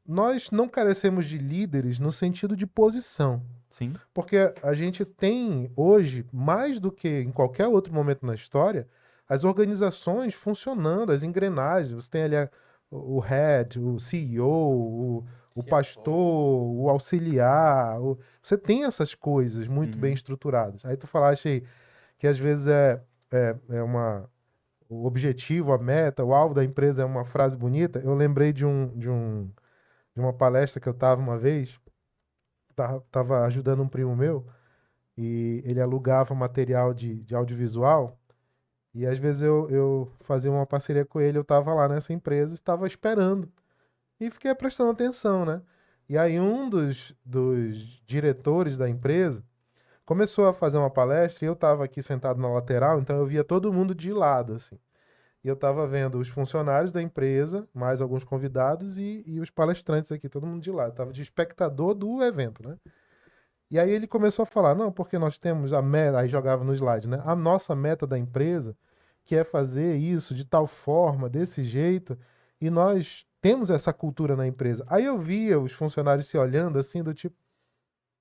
nós não carecemos de líderes no sentido de posição. Sim. Porque a gente tem hoje, mais do que em qualquer outro momento na história, as organizações funcionando, as engrenagens. Você tem ali o head, o CEO, o pastor, o auxiliar. Você tem essas coisas muito bem estruturadas. Aí tu falaste aí que às vezes o objetivo, a meta, o alvo da empresa é uma frase bonita. Eu lembrei de uma palestra que eu estava uma vez. Tava ajudando um primo meu e ele alugava material de audiovisual e às vezes eu fazia uma parceria com ele, eu tava lá nessa empresa, estava esperando e fiquei prestando atenção, né? E aí um dos diretores da empresa começou a fazer uma palestra e eu tava aqui sentado na lateral, então eu via todo mundo de lado, assim. E eu tava vendo os funcionários da empresa, mais alguns convidados e os palestrantes aqui, todo mundo de lado. Eu tava de espectador do evento, né? E aí ele começou a falar, não, porque nós temos a meta, aí jogava no slide, né? A nossa meta da empresa, que é fazer isso de tal forma, desse jeito, e nós temos essa cultura na empresa. Aí eu via os funcionários se olhando assim, do tipo,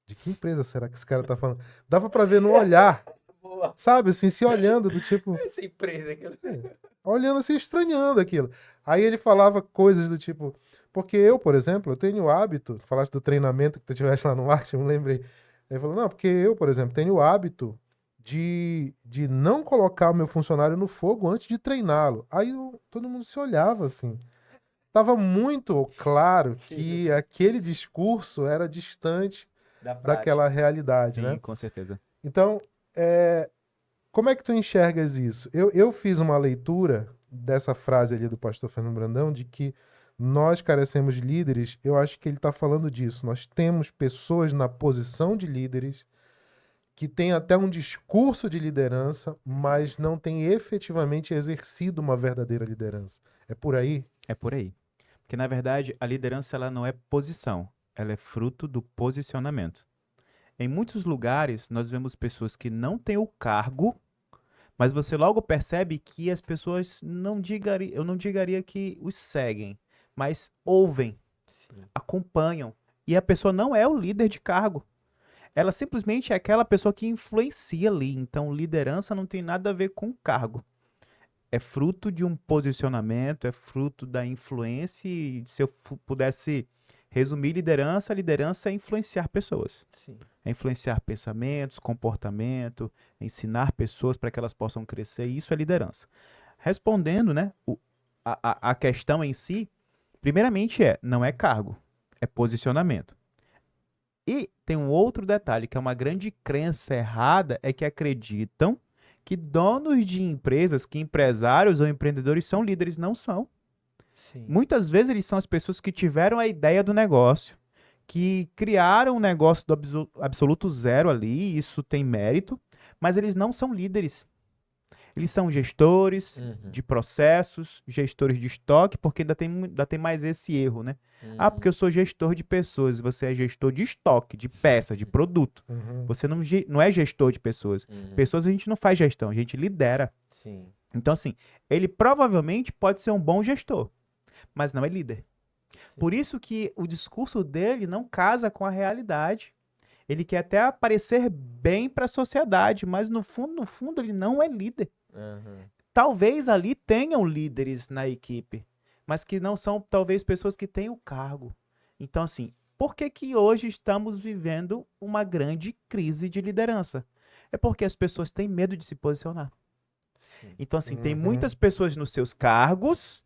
de que empresa será que esse cara tá falando? Dava pra ver no olhar. sabe, assim, se olhando do tipo, Essa empresa aqui. olhando assim, estranhando aquilo. Aí ele falava coisas do tipo, porque eu, por exemplo, eu tenho o hábito, falaste do treinamento que tu tiveste lá no marketing, eu me lembrei. Ele falou, não, porque eu, por exemplo, tenho o hábito de não colocar o meu funcionário no fogo antes de treiná-lo. Aí todo mundo se olhava assim. Tava muito claro que aquele discurso era distante Da prática. daquela realidade, Sim, né? com certeza. Então, como é que tu enxergas isso? Eu fiz uma leitura dessa frase ali do pastor Fernando Brandão, de que nós carecemos de líderes. Eu acho que ele está falando disso. Nós temos pessoas na posição de líderes que têm até um discurso de liderança, mas não têm efetivamente exercido uma verdadeira liderança. É por aí? É por aí. Porque, na verdade, a liderança ela não é posição, ela é fruto do posicionamento. Em muitos lugares, nós vemos pessoas que não têm o cargo, mas você logo percebe que as pessoas eu não digaria que os seguem, mas ouvem, Sim. acompanham. E a pessoa não é o líder de cargo. Ela simplesmente é aquela pessoa que influencia ali. Então, liderança não tem nada a ver com cargo. É fruto de um posicionamento, é fruto da influência. E se eu pudesse resumir liderança, a liderança é influenciar pessoas. Sim. É influenciar pensamentos, comportamento, ensinar pessoas para que elas possam crescer. Isso é liderança. Respondendo, né, a questão em si, primeiramente não é cargo, é posicionamento. E tem um outro detalhe, que é uma grande crença errada, é que acreditam que donos de empresas, que empresários ou empreendedores são líderes. Não são. Sim. Muitas vezes eles são as pessoas que tiveram a ideia do negócio, que criaram um negócio do absoluto zero ali, isso tem mérito, mas eles não são líderes. Eles são gestores de processos, gestores de estoque, porque ainda tem mais esse erro, né? Ah, porque eu sou gestor de pessoas, você é gestor de estoque, de peça, de produto. Você não é gestor de pessoas. Pessoas a gente não faz gestão, a gente lidera. Sim. Então, assim, ele provavelmente pode ser um bom gestor, mas não é líder. Sim. Por isso que o discurso dele não casa com a realidade. Ele quer até aparecer bem para a sociedade, mas no fundo ele não é líder. Talvez ali tenham líderes na equipe, mas que não são talvez pessoas que têm o cargo. Então, assim, por que hoje estamos vivendo uma grande crise de liderança? É porque as pessoas têm medo de se posicionar. Sim. Então, assim, tem muitas pessoas nos seus cargos,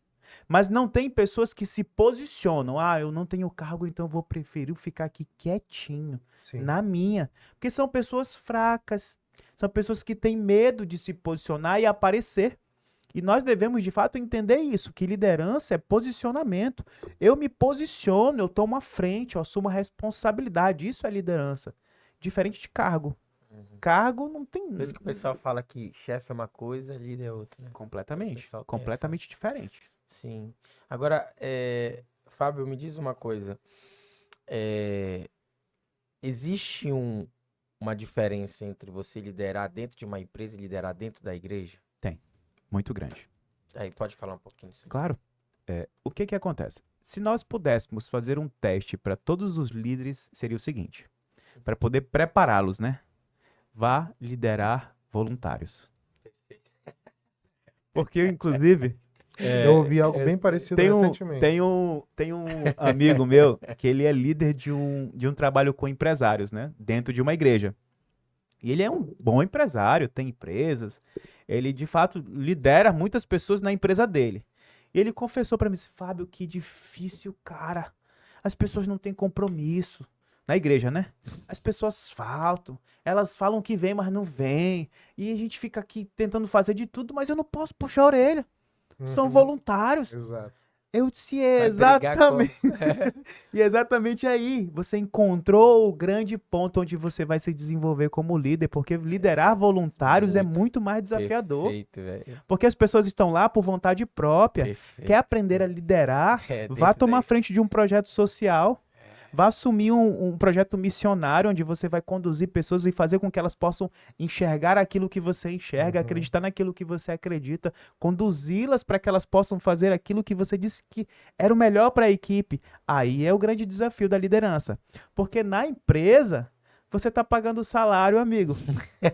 mas não tem pessoas que se posicionam. Ah, eu não tenho cargo, então eu vou preferir ficar aqui quietinho, Sim. na minha. Porque são pessoas fracas, são pessoas que têm medo de se posicionar e aparecer. E nós devemos, de fato, entender isso, que liderança é posicionamento. Eu me posiciono, eu tomo a frente, eu assumo a responsabilidade. Isso é liderança. Diferente de cargo. Cargo não tem... Por isso que o pessoal fala que chefe é uma coisa, líder é outra, né? O Completamente. pessoal tem Completamente diferente. Sim. Agora, Fábio, me diz uma coisa. Existe uma diferença entre você liderar dentro de uma empresa e liderar dentro da igreja? Muito grande. Aí, pode falar um pouquinho disso? Claro. O que acontece? Se nós pudéssemos fazer um teste para todos os líderes, seria o seguinte. Para poder prepará-los, né? Vá liderar voluntários. Porque, inclusive... Eu ouvi algo bem parecido recentemente. Tem um amigo meu que ele é líder de um trabalho com empresários, né? Dentro de uma igreja. E ele é um bom empresário, tem empresas. Ele, de fato, lidera muitas pessoas na empresa dele. E ele confessou pra mim, Fábio, que difícil, cara. As pessoas não têm compromisso. Na igreja, né? As pessoas faltam. Elas falam que vem, mas não vem. E a gente fica aqui tentando fazer de tudo, mas eu não posso puxar a orelha. São voluntários. Exato. Eu disse, Vai brigar exatamente. E exatamente aí, você encontrou o grande ponto onde você vai se desenvolver como líder, porque liderar voluntários é muito mais desafiador. Perfeito, velho. Porque as pessoas estão lá por vontade própria, Perfeito. quer aprender a liderar, Dentro vá tomar da- frente de um projeto social, vá assumir um projeto missionário onde você vai conduzir pessoas e fazer com que elas possam enxergar aquilo que você enxerga, acreditar naquilo que você acredita, conduzi-las para que elas possam fazer aquilo que você disse que era o melhor para a equipe. Aí é o grande desafio da liderança. Porque na empresa, você tá pagando o salário, amigo.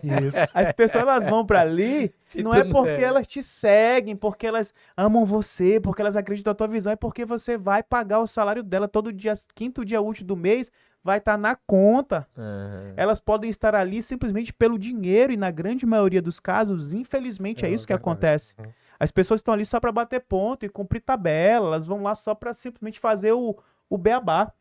Isso. As pessoas elas vão pra ali, Se não tu é não porque é. elas te seguem, porque elas amam você, porque elas acreditam na tua visão, é porque você vai pagar o salário dela todo dia, quinto dia útil do mês, vai estar na conta. Aham. Elas podem estar ali simplesmente pelo dinheiro e na grande maioria dos casos, infelizmente, é isso que verdade. acontece. Uhum. As pessoas estão ali só para bater ponto e cumprir tabela, elas vão lá só para simplesmente fazer o beabá.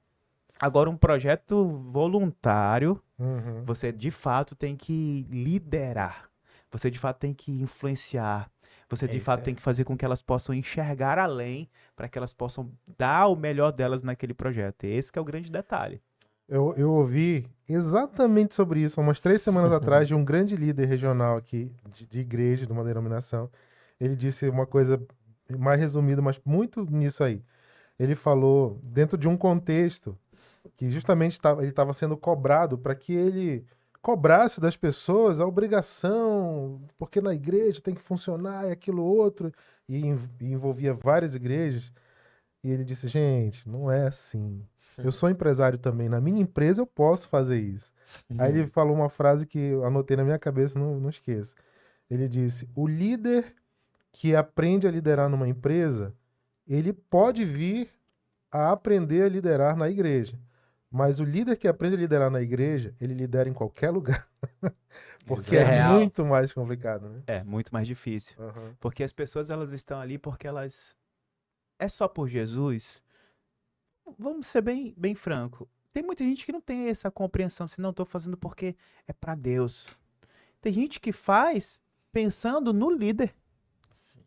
Agora, um projeto voluntário, Uhum. você de fato tem que liderar, você de fato tem que influenciar, você de Isso fato é. tem que fazer com que elas possam enxergar além, para que elas possam dar o melhor delas naquele projeto. Esse que é o grande detalhe. Eu ouvi exatamente sobre isso há umas 3 semanas atrás de um grande líder regional aqui de igreja, de uma denominação. Ele disse uma coisa mais resumida, mas muito nisso aí. Ele falou dentro de um contexto que justamente ele estava sendo cobrado para que ele cobrasse das pessoas a obrigação, porque na igreja tem que funcionar e aquilo outro, e envolvia várias igrejas. E ele disse, gente, não é assim. Eu sou empresário também. Na minha empresa eu posso fazer isso. Aí ele falou uma frase que eu anotei na minha cabeça, não esqueço. Ele disse: o líder que aprende a liderar numa empresa, ele pode vir a aprender a liderar na igreja. Mas o líder que aprende a liderar na igreja, ele lidera em qualquer lugar. Porque É é real. muito mais complicado, né? É muito mais difícil. Aham. Porque as pessoas elas estão ali porque elas é só por Jesus. Vamos ser bem franco. Tem muita gente que não tem essa compreensão, se não estou fazendo porque é para Deus. Tem gente que faz pensando no líder, Sim.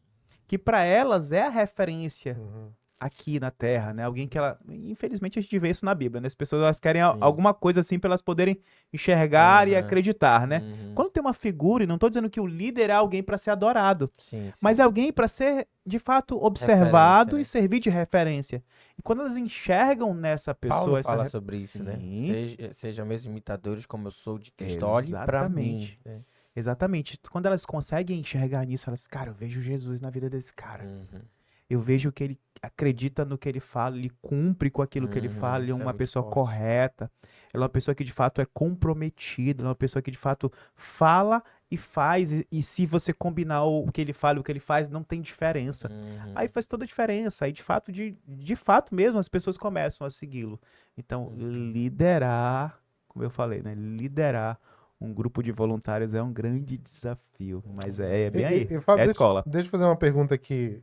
que para elas é a referência Uhum. aqui na Terra, né? Alguém que ela, infelizmente a gente vê isso na Bíblia, né? As pessoas elas querem Sim. alguma coisa assim para elas poderem enxergar e Aham. acreditar, né? Uhum. Quando tem uma figura, e não estou dizendo que o líder é alguém para ser adorado, Sim, sim. mas é alguém para ser, de fato, observado Referência, né? e servir de referência. E quando elas enxergam nessa pessoa... Paulo essa fala re- sobre isso, né? Sim, Sejam meus imitadores como eu sou de Cristo. Olhe pra mim. exatamente. né? Exatamente. Quando elas conseguem enxergar nisso, elas, cara, eu vejo Jesus na vida desse cara. Uhum. Eu vejo que ele acredita no que ele fala, ele cumpre com aquilo que ele fala, ele é Isso é uma muito pessoa forte. correta, ele é uma pessoa que de fato é comprometida, ele é uma pessoa que de fato fala e faz, e se você combinar o que ele fala e o que ele faz, não tem diferença. Uhum. Aí faz toda a diferença, aí de fato mesmo as pessoas começam a segui-lo. Então, liderar, como eu falei, né? Liderar um grupo de voluntários é um grande desafio, mas é bem aí, Fábio, é a escola. deixa eu fazer uma pergunta aqui,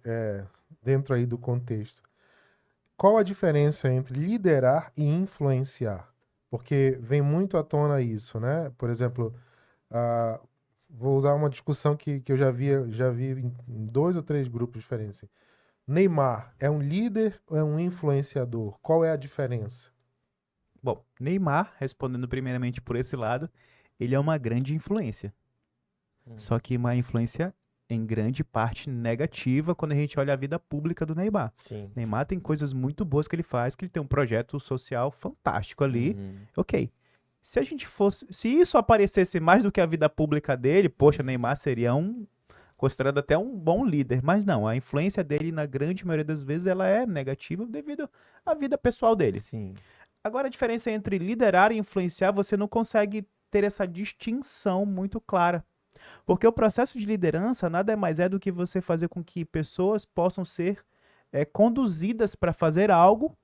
dentro aí do contexto. Qual a diferença entre liderar e influenciar? Porque vem muito à tona isso, né? Por exemplo, ah, vou usar uma discussão que eu já vi em 2 ou 3 grupos diferentes. Neymar é um líder ou é um influenciador? Qual é a diferença? Bom, Neymar, respondendo primeiramente por esse lado, ele é uma grande influência. Só que uma influência em grande parte negativa quando a gente olha a vida pública do Neymar. Sim. Neymar tem coisas muito boas que ele faz, que ele tem um projeto social fantástico ali. Uhum. Ok. Se a gente fosse, se isso aparecesse mais do que a vida pública dele, poxa, Neymar seria considerado até um bom líder, mas não, a influência dele na grande maioria das vezes ela é negativa devido à vida pessoal dele. Sim. Agora, a diferença entre liderar e influenciar, você não consegue ter essa distinção muito clara. Porque o processo de liderança nada mais é do que você fazer com que pessoas possam ser conduzidas para fazer algo,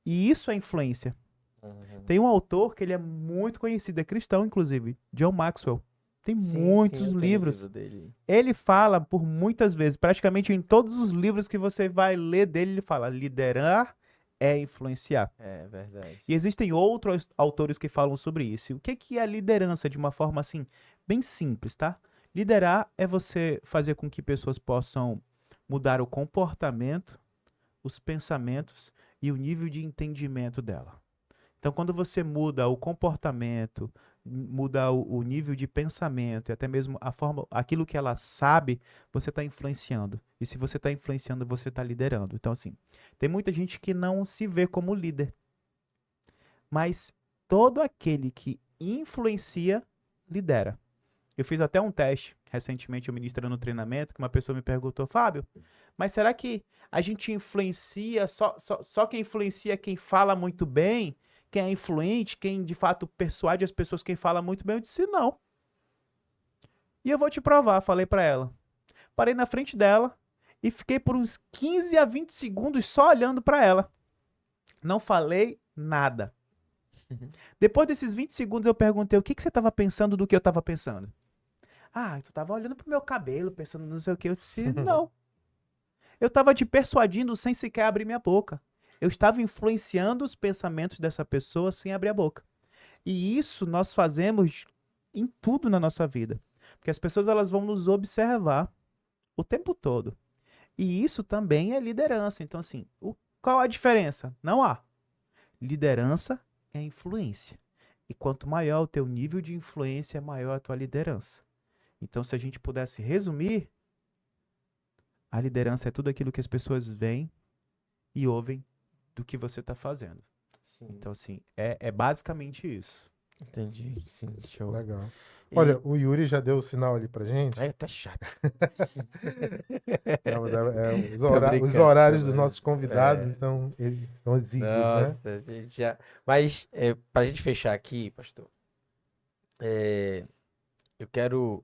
e isso é influência. Uhum. Tem um autor que ele é muito conhecido, é cristão, inclusive, John Maxwell. Tem Sim, muitos sim, eu tenho livros. livro dele. Ele fala por muitas vezes, praticamente em todos os livros que você vai ler dele, ele fala: liderar é influenciar. É verdade. E existem outros autores que falam sobre isso. E o que é a liderança de uma forma assim, bem simples, tá? Liderar é você fazer com que pessoas possam mudar o comportamento, os pensamentos e o nível de entendimento dela. Então, quando você muda o comportamento, muda o nível de pensamento e até mesmo a forma, aquilo que ela sabe, você está influenciando. E se você está influenciando, você está liderando. Então, assim, tem muita gente que não se vê como líder. Mas todo aquele que influencia, lidera. Eu fiz até um teste, recentemente eu ministrando no treinamento, que uma pessoa me perguntou: Fábio, mas será que a gente influencia, só quem influencia é quem fala muito bem, quem é influente, quem de fato persuade as pessoas, quem fala muito bem. Eu disse, não. E eu vou te provar, falei pra ela. Parei na frente dela e fiquei por uns 15 a 20 segundos só olhando pra ela. Não falei nada. Depois desses 20 segundos eu perguntei, o que você estava pensando do que eu estava pensando? Ah, tu estava olhando pro meu cabelo, pensando não sei o que. Eu disse, não. Eu estava te persuadindo sem sequer abrir minha boca. Eu estava influenciando os pensamentos dessa pessoa sem abrir a boca. E isso nós fazemos em tudo na nossa vida. Porque as pessoas elas vão nos observar o tempo todo. E isso também é liderança. Então, assim, qual a diferença? Não há. Liderança é influência. E quanto maior o teu nível de influência, maior a tua liderança. Então, se a gente pudesse resumir, a liderança é tudo aquilo que as pessoas veem e ouvem do que você está fazendo. Sim, Então, assim, é basicamente isso. entendi. Sim, show. Legal. Olha, o Yuri já deu o sinal ali pra gente. Ai, tá chato. Não, mas os, Tô brincando, os horários dos mas, nossos convidados então, eles são exíguos, né? Nossa, a gente já... Mas, pra gente fechar aqui, pastor, eu quero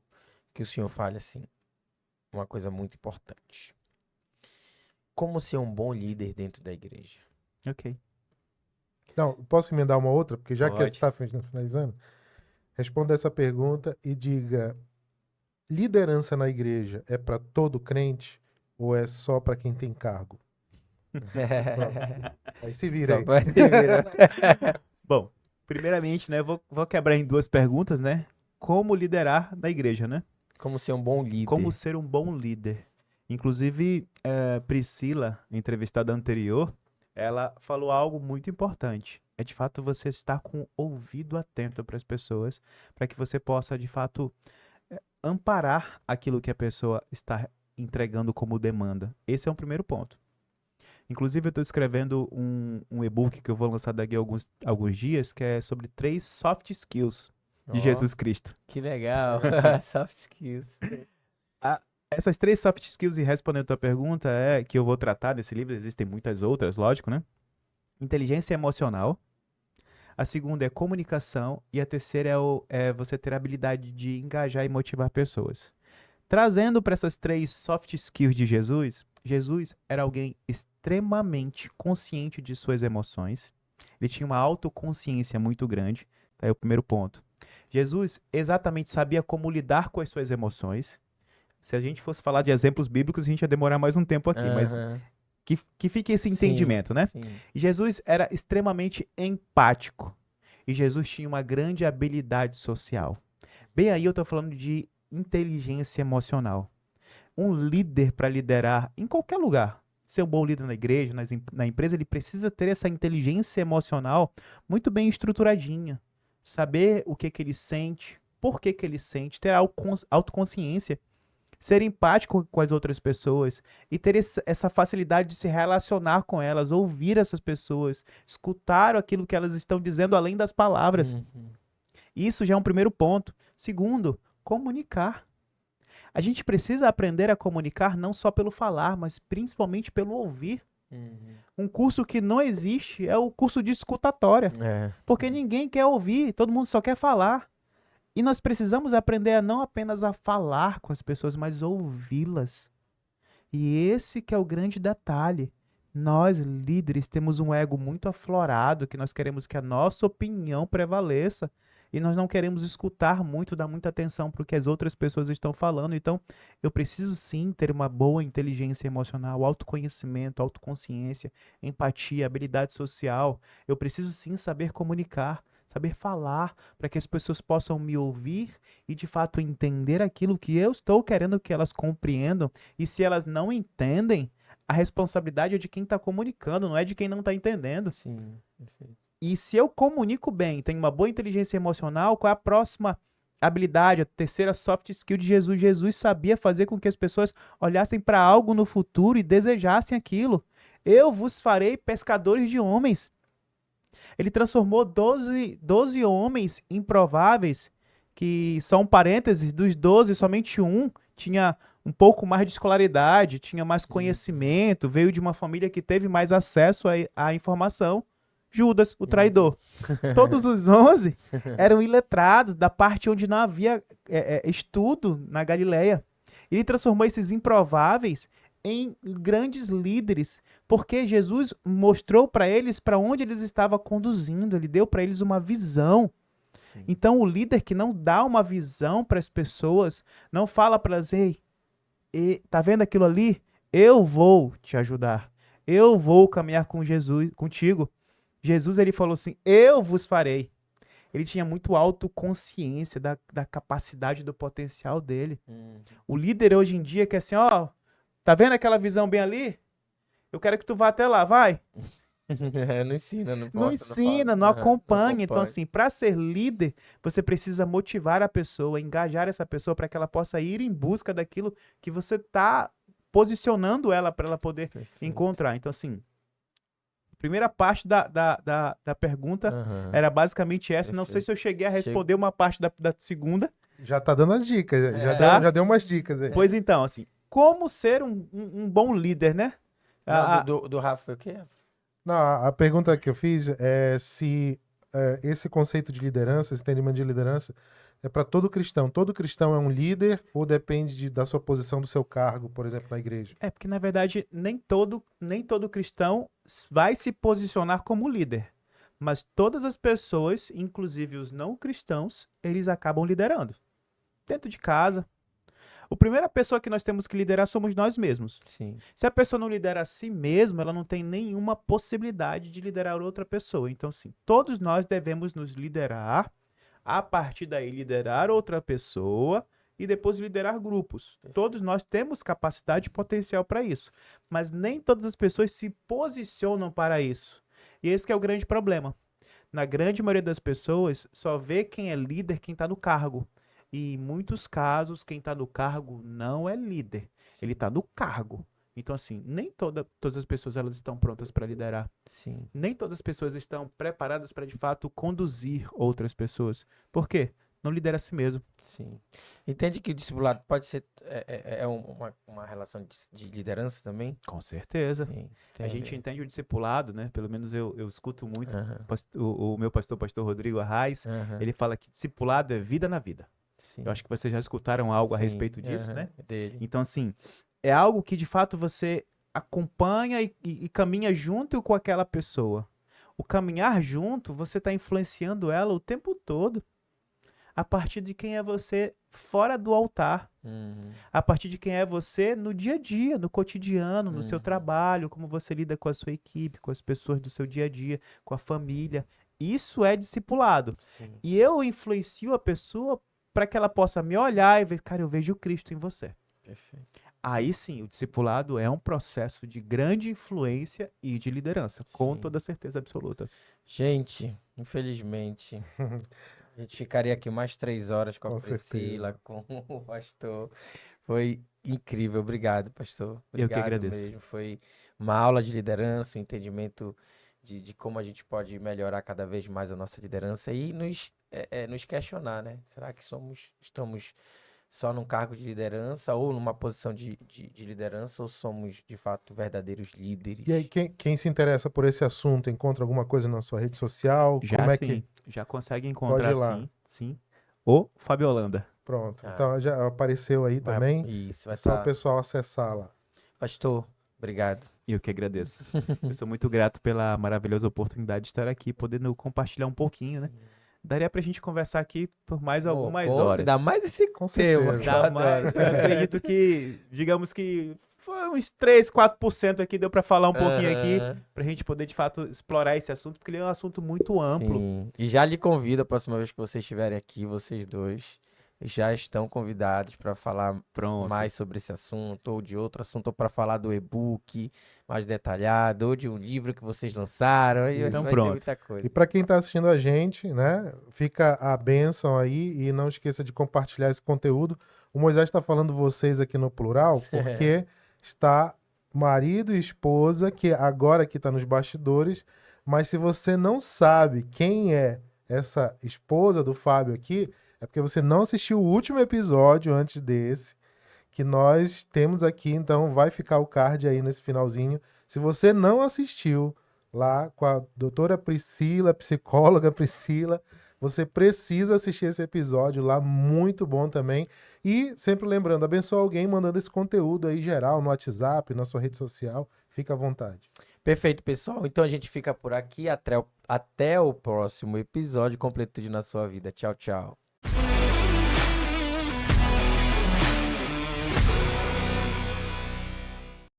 que o senhor fale, assim, uma coisa muito importante. Como ser um bom líder dentro da igreja? Ok. Não, posso emendar uma outra? Porque já que Pode. está finalizando, responda essa pergunta e diga: liderança na igreja é para todo crente ou é só para quem tem cargo? Aí se vira Só aí. vai se virar. Bom, primeiramente, né, vou quebrar em duas perguntas, né? Como liderar na igreja, né? Como ser um bom líder. Como ser um bom líder. Inclusive, Priscila, entrevistada anterior, ela falou algo muito importante. É de fato você estar com o ouvido atento para as pessoas, para que você possa de fato amparar aquilo que a pessoa está entregando como demanda. Esse é um primeiro ponto. Inclusive, eu estou escrevendo um e-book que eu vou lançar daqui a alguns dias, que é sobre 3 soft skills de Ó, Jesus Cristo. que legal. Soft skills. Essas 3 soft skills, e respondendo a tua pergunta, que eu vou tratar nesse livro, existem muitas outras, lógico, né? Inteligência emocional. A segunda é comunicação. E a terceira é você ter a habilidade de engajar e motivar pessoas. Trazendo para essas 3 soft skills de Jesus, Jesus era alguém extremamente consciente de suas emoções. Ele tinha uma autoconsciência muito grande. Tá aí o primeiro ponto. Jesus exatamente sabia como lidar com as suas emoções. Se a gente fosse falar de exemplos bíblicos, a gente ia demorar mais um tempo aqui, mas Aham. que fique esse Sim, entendimento, né? sim. E Jesus era extremamente empático. E Jesus tinha uma grande habilidade social. Bem aí eu estou falando de inteligência emocional. Um líder para liderar em qualquer lugar, ser um bom líder na igreja, na empresa, ele precisa ter essa inteligência emocional muito bem estruturadinha. Saber o que ele sente, por que ele sente, ter autoconsciência. Ser empático com as outras pessoas e ter essa facilidade de se relacionar com elas, ouvir essas pessoas, escutar aquilo que elas estão dizendo além das palavras. Uhum. Isso já é um primeiro ponto. Segundo, comunicar. A gente precisa aprender a comunicar não só pelo falar, mas principalmente pelo ouvir. Uhum. Um curso que não existe é o curso de escutatória, porque ninguém quer ouvir, todo mundo só quer falar. E nós precisamos aprender a não apenas a falar com as pessoas, mas ouvi-las. E esse que é o grande detalhe. Nós, líderes, temos um ego muito aflorado, que nós queremos que a nossa opinião prevaleça. E nós não queremos escutar muito, dar muita atenção para o que as outras pessoas estão falando. Então, eu preciso sim ter uma boa inteligência emocional, autoconhecimento, autoconsciência, empatia, habilidade social. Eu preciso sim saber comunicar. Saber falar para que as pessoas possam me ouvir e de fato entender aquilo que eu estou querendo que elas compreendam. E se elas não entendem, a responsabilidade é de quem está comunicando, não é de quem não está entendendo. Sim, perfeito. E se eu comunico bem, tenho uma boa inteligência emocional, qual é a próxima habilidade, a terceira soft skill de Jesus? Jesus sabia fazer com que as pessoas olhassem para algo no futuro e desejassem aquilo. Eu vos farei pescadores de homens. Ele transformou 12 homens improváveis, que são parênteses, dos 12, somente um tinha um pouco mais de escolaridade, tinha mais conhecimento, veio de uma família que teve mais acesso à informação. Judas, o traidor. Todos os 11 eram iletrados da parte onde não havia estudo na Galileia. Ele transformou esses improváveis em grandes líderes, porque Jesus mostrou para eles para onde eles estavam conduzindo, ele deu para eles uma visão. Sim. Então, o líder que não dá uma visão para as pessoas, não fala para elas, ei, tá vendo aquilo ali? Eu vou te ajudar. Eu vou caminhar com Jesus, contigo. Jesus, ele falou assim, eu vos farei. Ele tinha muito autoconsciência da capacidade, do potencial dele. O líder hoje em dia que é assim, ó, tá vendo aquela visão bem ali? Eu quero que tu vá até lá, vai. Não ensina, não Não mostra, ensina, fala. não Aham, acompanha. Então, acompanha. assim, para ser líder, você precisa motivar a pessoa, engajar essa pessoa para que ela possa ir em busca daquilo que você tá posicionando ela para ela poder Perfeito. encontrar. Então, assim, a primeira parte da pergunta Aham. era basicamente essa. Não sei se eu cheguei a responder uma parte da segunda. Já tá dando as dicas, Tá. já deu umas dicas aí. Pois então, assim, como ser um bom líder, né? Não, do Rafa foi o quê? Não, a pergunta que eu fiz é se esse conceito de liderança, esse entendimento de liderança, é para todo cristão. Todo cristão é um líder ou depende da sua posição, do seu cargo, por exemplo, na igreja? É, porque na verdade nem todo cristão vai se posicionar como líder. Mas todas as pessoas, inclusive os não cristãos, eles acabam liderando. Dentro de casa. A primeira pessoa que nós temos que liderar somos nós mesmos. Sim. Se a pessoa não lidera a si mesma, ela não tem nenhuma possibilidade de liderar outra pessoa. Então, sim, todos nós devemos nos liderar, a partir daí liderar outra pessoa e depois liderar grupos. Todos nós temos capacidade e potencial para isso, mas nem todas as pessoas se posicionam para isso. E esse que é o grande problema. Na grande maioria das pessoas, só vê quem é líder quem está no cargo. E em muitos casos, quem está no cargo não é líder. Ele está no cargo. Então, assim, nem todas as pessoas elas estão prontas para liderar. Sim. Nem todas as pessoas estão preparadas para, de fato, conduzir outras pessoas. Por quê? Não lidera a si mesmo. Sim. Entende que o discipulado pode ser uma relação de liderança também? Com certeza. Sim. A gente entende o discipulado, né? Pelo menos eu escuto muito Aham. o meu pastor Rodrigo Arraes. Aham. Ele fala que discipulado é vida na vida. Sim. Eu acho que vocês já escutaram algo a Sim. respeito disso, Aham. né? Dele. Então, assim, é algo que de fato você acompanha e caminha junto com aquela pessoa. O caminhar junto, você está influenciando ela o tempo todo. A partir de quem é você fora do altar. Uhum. A partir de quem é você no dia a dia, no cotidiano, no seu Uhum. trabalho, como você lida com a sua equipe, com as pessoas do seu dia a dia, com a família. Isso é discipulado. Sim. E eu influencio a pessoa para que ela possa me olhar e ver, cara, eu vejo Cristo em você. Perfeito. Aí sim, o discipulado é um processo de grande influência e de liderança, com Sim. toda certeza absoluta. Gente, infelizmente, a gente ficaria aqui mais 3 horas com a Com Priscila, com o pastor. Foi incrível. Obrigado, pastor. Eu que Obrigado agradeço. mesmo. Foi uma aula de liderança, um entendimento de como a gente pode melhorar cada vez mais a nossa liderança e nos questionar, né? Será que estamos só num cargo de liderança ou numa posição de liderança ou somos, de fato, verdadeiros líderes? E aí, quem se interessa por esse assunto, encontra alguma coisa na sua rede social? Já Como é sim, que... já consegue Pode encontrar ir lá. sim. O Fábio Holanda. Pronto. Ah. Então, já apareceu aí também. Isso, vai É só o estar. pessoal acessar lá. Pastor, obrigado. Eu que agradeço. Eu sou muito grato pela maravilhosa oportunidade de estar aqui, podendo compartilhar um pouquinho, né? Daria pra gente conversar aqui por mais algumas horas. Ainda mais esse Com tema. certeza. que eu Dá mais, adoro. eu acredito que, digamos que foi uns 3, 4% aqui, deu pra falar um pouquinho aqui, Aham. pra gente poder, de fato, explorar esse assunto, porque ele é um assunto muito amplo. Sim. E já lhe convido, a próxima vez que vocês estiverem aqui, vocês dois já estão convidados para falar Pronto. mais sobre esse assunto, ou de outro assunto, ou para falar do e-book mais detalhado, ou de um livro que vocês lançaram. Aí Então vai ter pronto. muita coisa. E para quem está assistindo a gente, né, fica a bênção aí e não esqueça de compartilhar esse conteúdo. O Moisés está falando vocês aqui no plural porque está marido e esposa que agora que está nos bastidores, mas se você não sabe quem é essa esposa do Fábio aqui, é porque você não assistiu o último episódio antes desse, que nós temos aqui, então vai ficar o card aí nesse finalzinho. Se você não assistiu, lá com a doutora Priscila, psicóloga Priscila. Você precisa assistir esse episódio lá, muito bom também. E sempre lembrando, abençoa alguém mandando esse conteúdo aí geral no WhatsApp, na sua rede social. Fica à vontade. Perfeito, pessoal. Então a gente fica por aqui. Até o próximo episódio. Completude na sua vida. Tchau, tchau.